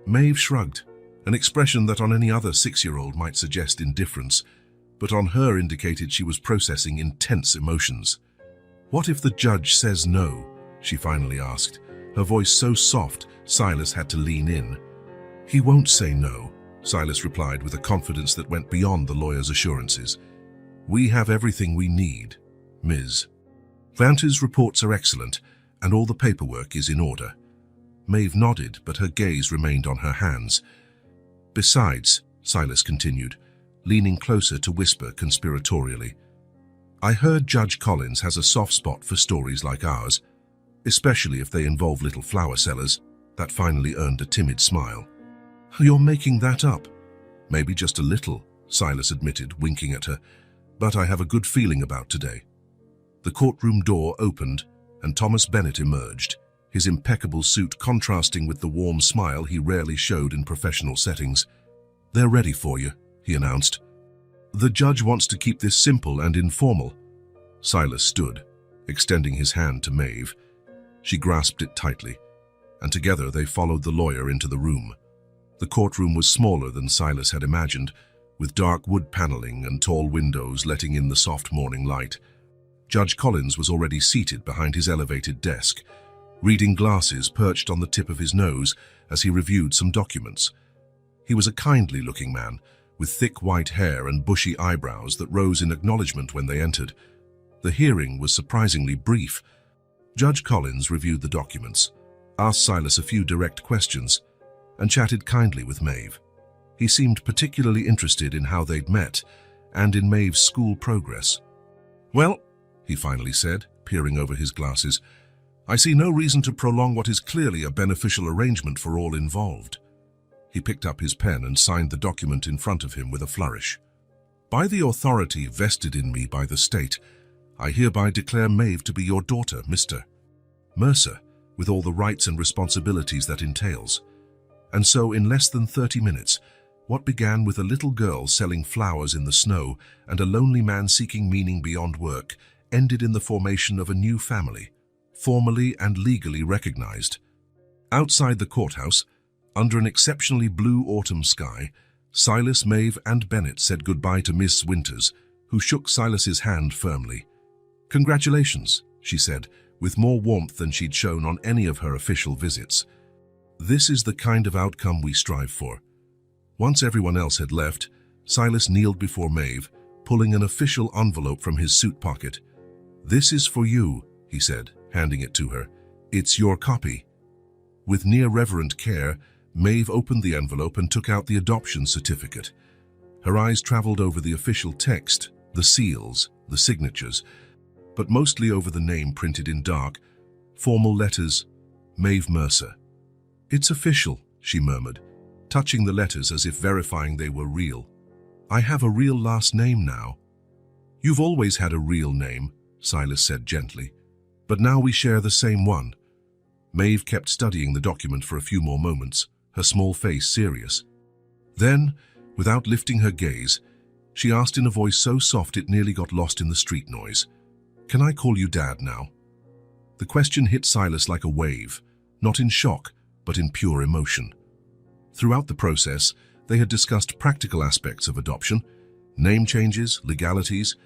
Maeve shrugged, an expression that on any other 6-year-old might suggest indifference, but on her indicated she was processing intense emotions. What if the judge says no? She finally asked, her voice so soft Silas had to lean in. He won't say no, Silas replied with a confidence that went beyond the lawyer's assurances. We have everything we need, Ms. Vanter's reports are excellent, and all the paperwork is in order. Maeve nodded, but her gaze remained on her hands. Besides, Silas continued, leaning closer to whisper conspiratorially, I heard Judge Collins has a soft spot for stories like ours, especially if they involve little flower sellers. That finally earned a timid smile. You're making that up. Maybe just a little, Silas admitted, winking at her, but I have a good feeling about today. The courtroom door opened and Thomas Bennett emerged, his impeccable suit contrasting with the warm smile he rarely showed in professional settings. They're ready for you, he announced. The judge wants to keep this simple and informal. Silas stood, extending his hand to Maeve. She grasped it tightly, and together they followed the lawyer into the room. The courtroom was smaller than Silas had imagined, with dark wood paneling and tall windows letting in the soft morning light. Judge Collins was already seated behind his elevated desk, reading glasses perched on the tip of his nose as he reviewed some documents. He was a kindly-looking man, with thick white hair and bushy eyebrows that rose in acknowledgement when they entered. The hearing was surprisingly brief. Judge Collins reviewed the documents, asked Silas a few direct questions, and chatted kindly with Maeve. He seemed particularly interested in how they'd met and in Maeve's school progress. Well, he finally said, peering over his glasses, I see no reason to prolong what is clearly a beneficial arrangement for all involved. He picked up his pen and signed the document in front of him with a flourish. By the authority vested in me by the state, I hereby declare Maeve to be your daughter, Mr. Mercer, with all the rights and responsibilities that entails. And so, in less than 30 minutes, what began with a little girl selling flowers in the snow and a lonely man seeking meaning beyond work ended in the formation of a new family, formally and legally recognized. Outside the courthouse, under an exceptionally blue autumn sky, Silas, Maeve, and Bennett said goodbye to Miss Winters, who shook Silas's hand firmly. Congratulations, she said, with more warmth than she'd shown on any of her official visits. This is the kind of outcome we strive for. Once everyone else had left, Silas kneeled before Maeve, pulling an official envelope from his suit pocket. This is for you, he said, handing it to her. It's your copy. With near-reverent care, Maeve opened the envelope and took out the adoption certificate. Her eyes traveled over the official text, the seals, the signatures, but mostly over the name printed in dark, formal letters, Maeve Mercer. It's official, she murmured, touching the letters as if verifying they were real. I have a real last name now. You've always had a real name, Silas said gently, but now we share the same one. Maeve kept studying the document for a few more moments, her small face serious. Then, without lifting her gaze, she asked in a voice so soft it nearly got lost in the street noise, Can I call you Dad now? The question hit Silas like a wave, not in shock, but in pure emotion. Throughout the process, they had discussed practical aspects of adoption, name changes, legalities,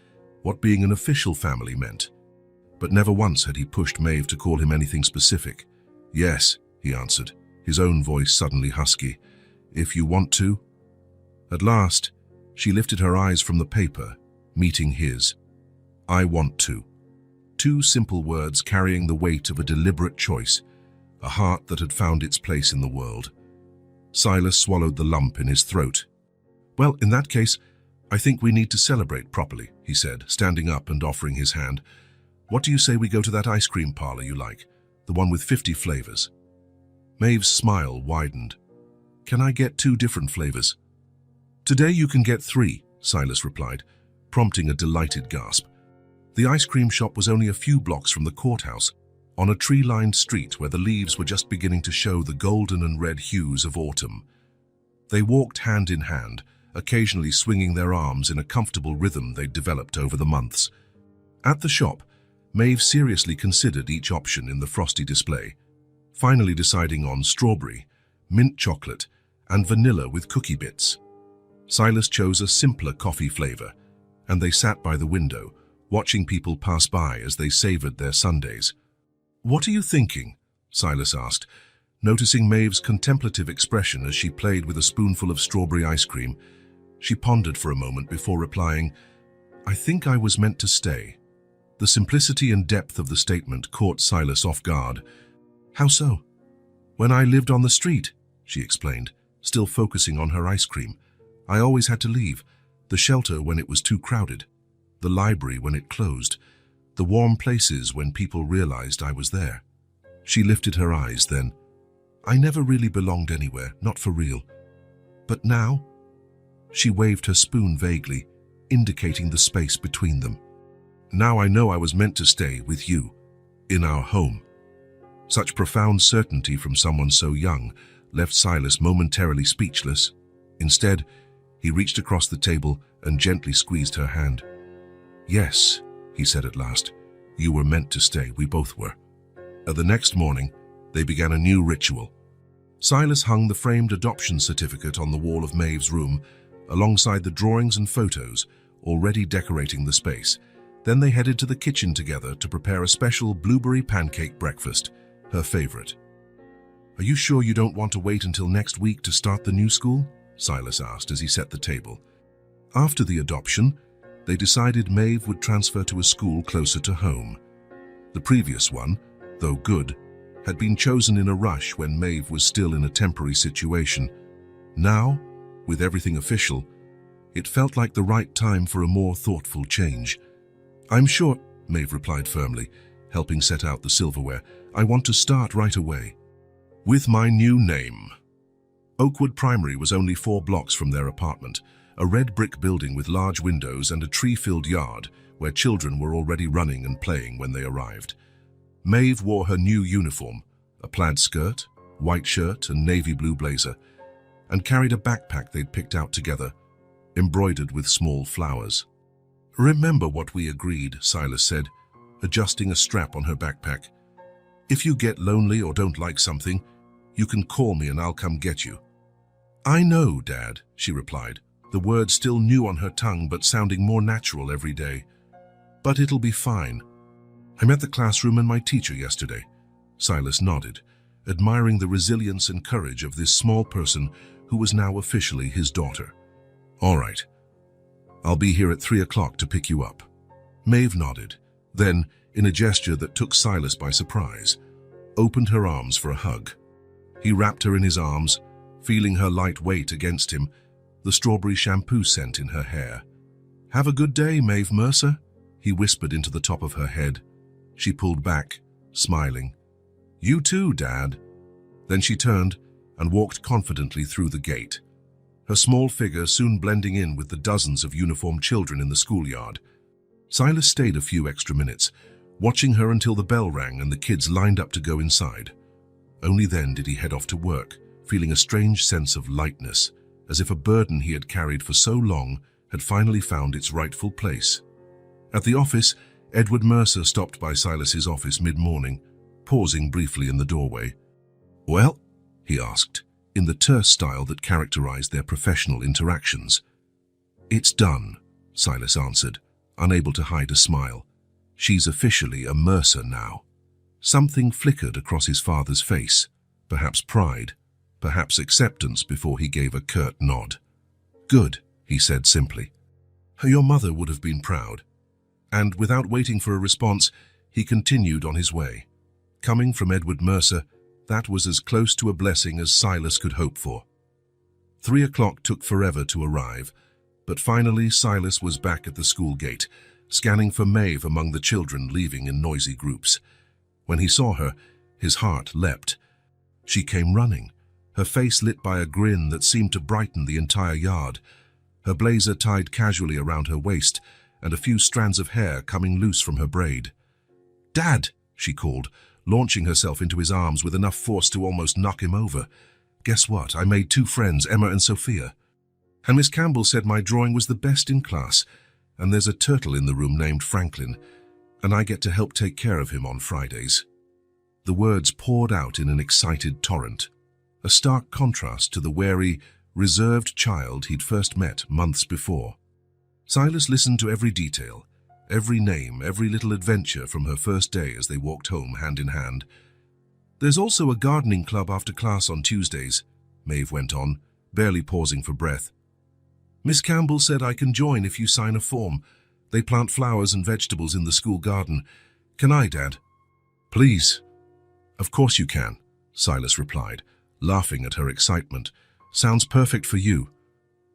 what being an official family meant. But never once had he pushed Maeve to call him anything specific. Yes, he answered, his own voice suddenly husky. If you want to. At last, she lifted her eyes from the paper, meeting his. I want to. Two simple words carrying the weight of a deliberate choice, a heart that had found its place in the world. Silas swallowed the lump in his throat. Well, in that case, I think we need to celebrate properly, he said, standing up and offering his hand. What do you say we go to that ice cream parlor you like, the one with 50 flavors? Maeve's smile widened. Can I get 2 different flavors? Today you can get 3, Silas replied, prompting a delighted gasp. The ice cream shop was only a few blocks from the courthouse, on a tree-lined street where the leaves were just beginning to show the golden and red hues of autumn. They walked hand in hand, occasionally swinging their arms in a comfortable rhythm they'd developed over the months. At the shop, Maeve seriously considered each option in the frosty display, finally deciding on strawberry, mint chocolate, and vanilla with cookie bits. Silas chose a simpler coffee flavor, and they sat by the window, watching people pass by as they savored their sundaes. What are you thinking? Silas asked, noticing Maeve's contemplative expression as she played with a spoonful of strawberry ice cream. She pondered for a moment before replying, I think I was meant to stay. The simplicity and depth of the statement caught Silas off guard. How so? When I lived on the street, she explained, still focusing on her ice cream. I always had to leave, the shelter when it was too crowded, the library when it closed, the warm places when people realized I was there. She lifted her eyes then. I never really belonged anywhere, not for real. But now, she waved her spoon vaguely, indicating the space between them. Now I know I was meant to stay with you, in our home. Such profound certainty from someone so young left Silas momentarily speechless. Instead, he reached across the table and gently squeezed her hand. Yes, he said at last, you were meant to stay, we both were. The next morning, they began a new ritual. Silas hung the framed adoption certificate on the wall of Maeve's room, alongside the drawings and photos, already decorating the space. Then they headed to the kitchen together to prepare a special blueberry pancake breakfast, her favorite. Are you sure you don't want to wait until next week to start the new school? Silas asked as he set the table. After the adoption, they decided Maeve would transfer to a school closer to home. The previous one, though good, had been chosen in a rush when Maeve was still in a temporary situation. Now, with everything official, it felt like the right time for a more thoughtful change. I'm sure, Maeve replied firmly, helping set out the silverware. I want to start right away. With my new name. Oakwood Primary was only 4 blocks from their apartment, a red brick building with large windows and a tree-filled yard where children were already running and playing when they arrived. Maeve wore her new uniform, a plaid skirt, white shirt and navy blue blazer, and carried a backpack they'd picked out together, embroidered with small flowers. Remember what we agreed, Silas said, adjusting a strap on her backpack. If you get lonely or don't like something, you can call me and I'll come get you. I know, Dad, she replied, the words still new on her tongue but sounding more natural every day. But it'll be fine. I met the classroom and my teacher yesterday. Silas nodded, admiring the resilience and courage of this small person who was now officially his daughter. All right. I'll be here at 3 o'clock to pick you up. Maeve nodded, then, in a gesture that took Silas by surprise, opened her arms for a hug. He wrapped her in his arms, feeling her light weight against him, the strawberry shampoo scent in her hair. Have a good day, Maeve Mercer, he whispered into the top of her head. She pulled back, smiling. You too, Dad. Then she turned and walked confidently through the gate, her small figure soon blending in with the dozens of uniformed children in the schoolyard. Silas stayed a few extra minutes, watching her until the bell rang and the kids lined up to go inside. Only then did he head off to work, feeling a strange sense of lightness, as if a burden he had carried for so long had finally found its rightful place. At the office, Edward Mercer stopped by Silas's office mid-morning, pausing briefly in the doorway. Well, he asked, in the terse style that characterized their professional interactions. It's done, Silas answered, unable to hide a smile. She's officially a Mercer now. Something flickered across his father's face, perhaps pride, perhaps acceptance before he gave a curt nod. Good, he said simply. Your mother would have been proud. And without waiting for a response, he continued on his way. Coming from Edward Mercer, that was as close to a blessing as Silas could hope for. 3 o'clock took forever to arrive, but finally Silas was back at the school gate, scanning for Maeve among the children leaving in noisy groups. When he saw her, his heart leapt. She came running, her face lit by a grin that seemed to brighten the entire yard, her blazer tied casually around her waist and a few strands of hair coming loose from her braid. Dad, she called, launching herself into his arms with enough force to almost knock him over. Guess what? I made 2 friends, Emma and Sophia. And Miss Campbell said my drawing was the best in class, and there's a turtle in the room named Franklin, and I get to help take care of him on Fridays. The words poured out in an excited torrent, a stark contrast to the wary, reserved child he'd first met months before. Silas listened to every detail, every name, every little adventure from her first day as they walked home hand in hand. There's also a gardening club after class on Tuesdays, Maeve went on, barely pausing for breath. Miss Campbell said I can join if you sign a form. They plant flowers and vegetables in the school garden. Can I, Dad? Please. Of course you can, Silas replied, laughing at her excitement. Sounds perfect for you.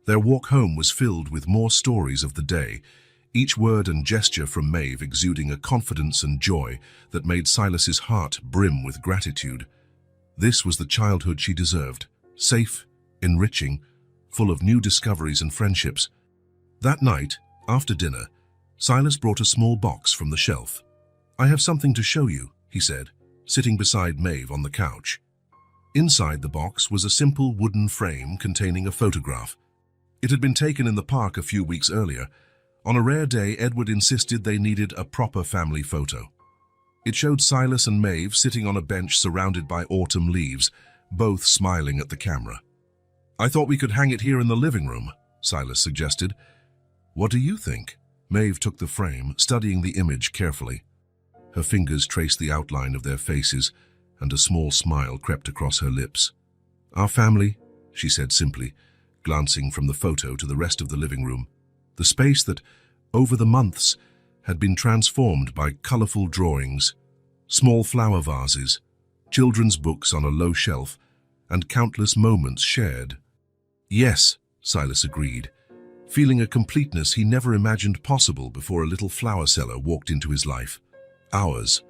Their walk home was filled with more stories of the day, each word and gesture from Maeve exuding a confidence and joy that made Silas's heart brim with gratitude. This was the childhood she deserved, safe, enriching, full of new discoveries and friendships. That night, after dinner, Silas brought a small box from the shelf. "I have something to show you," he said, sitting beside Maeve on the couch. Inside the box was a simple wooden frame containing a photograph. It had been taken in the park a few weeks earlier. On a rare day, Edward insisted they needed a proper family photo. It showed Silas and Maeve sitting on a bench surrounded by autumn leaves, both smiling at the camera. "I thought we could hang it here in the living room," Silas suggested. "What do you think?" Maeve took the frame, studying the image carefully. Her fingers traced the outline of their faces, and a small smile crept across her lips. "Our family," she said simply, glancing from the photo to the rest of the living room. The space that, over the months, had been transformed by colorful drawings, small flower vases, children's books on a low shelf, and countless moments shared. "Yes," Silas agreed, feeling a completeness he never imagined possible before a little flower seller walked into his life. Ours.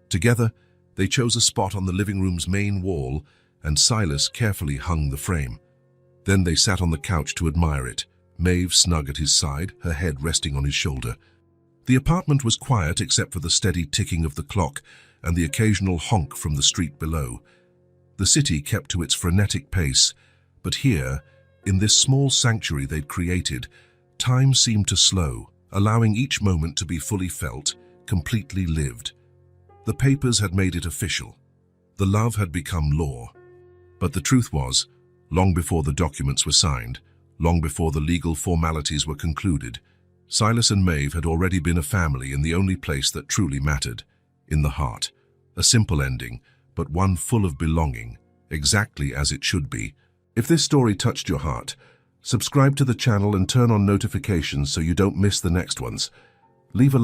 Together, they chose a spot on the living room's main wall, and Silas carefully hung the frame. Then they sat on the couch to admire it, Maeve snug at his side, her head resting on his shoulder. The apartment was quiet except for the steady ticking of the clock and the occasional honk from the street below. The city kept to its frenetic pace, but here, in this small sanctuary they'd created, time seemed to slow, allowing each moment to be fully felt, completely lived. The papers had made it official. The love had become law. But the truth was, long before the documents were signed, long before the legal formalities were concluded, Silas and Maeve had already been a family in the only place that truly mattered, in the heart. A simple ending, but one full of belonging, exactly as it should be. If this story touched your heart, subscribe to the channel and turn on notifications so you don't miss the next ones. Leave a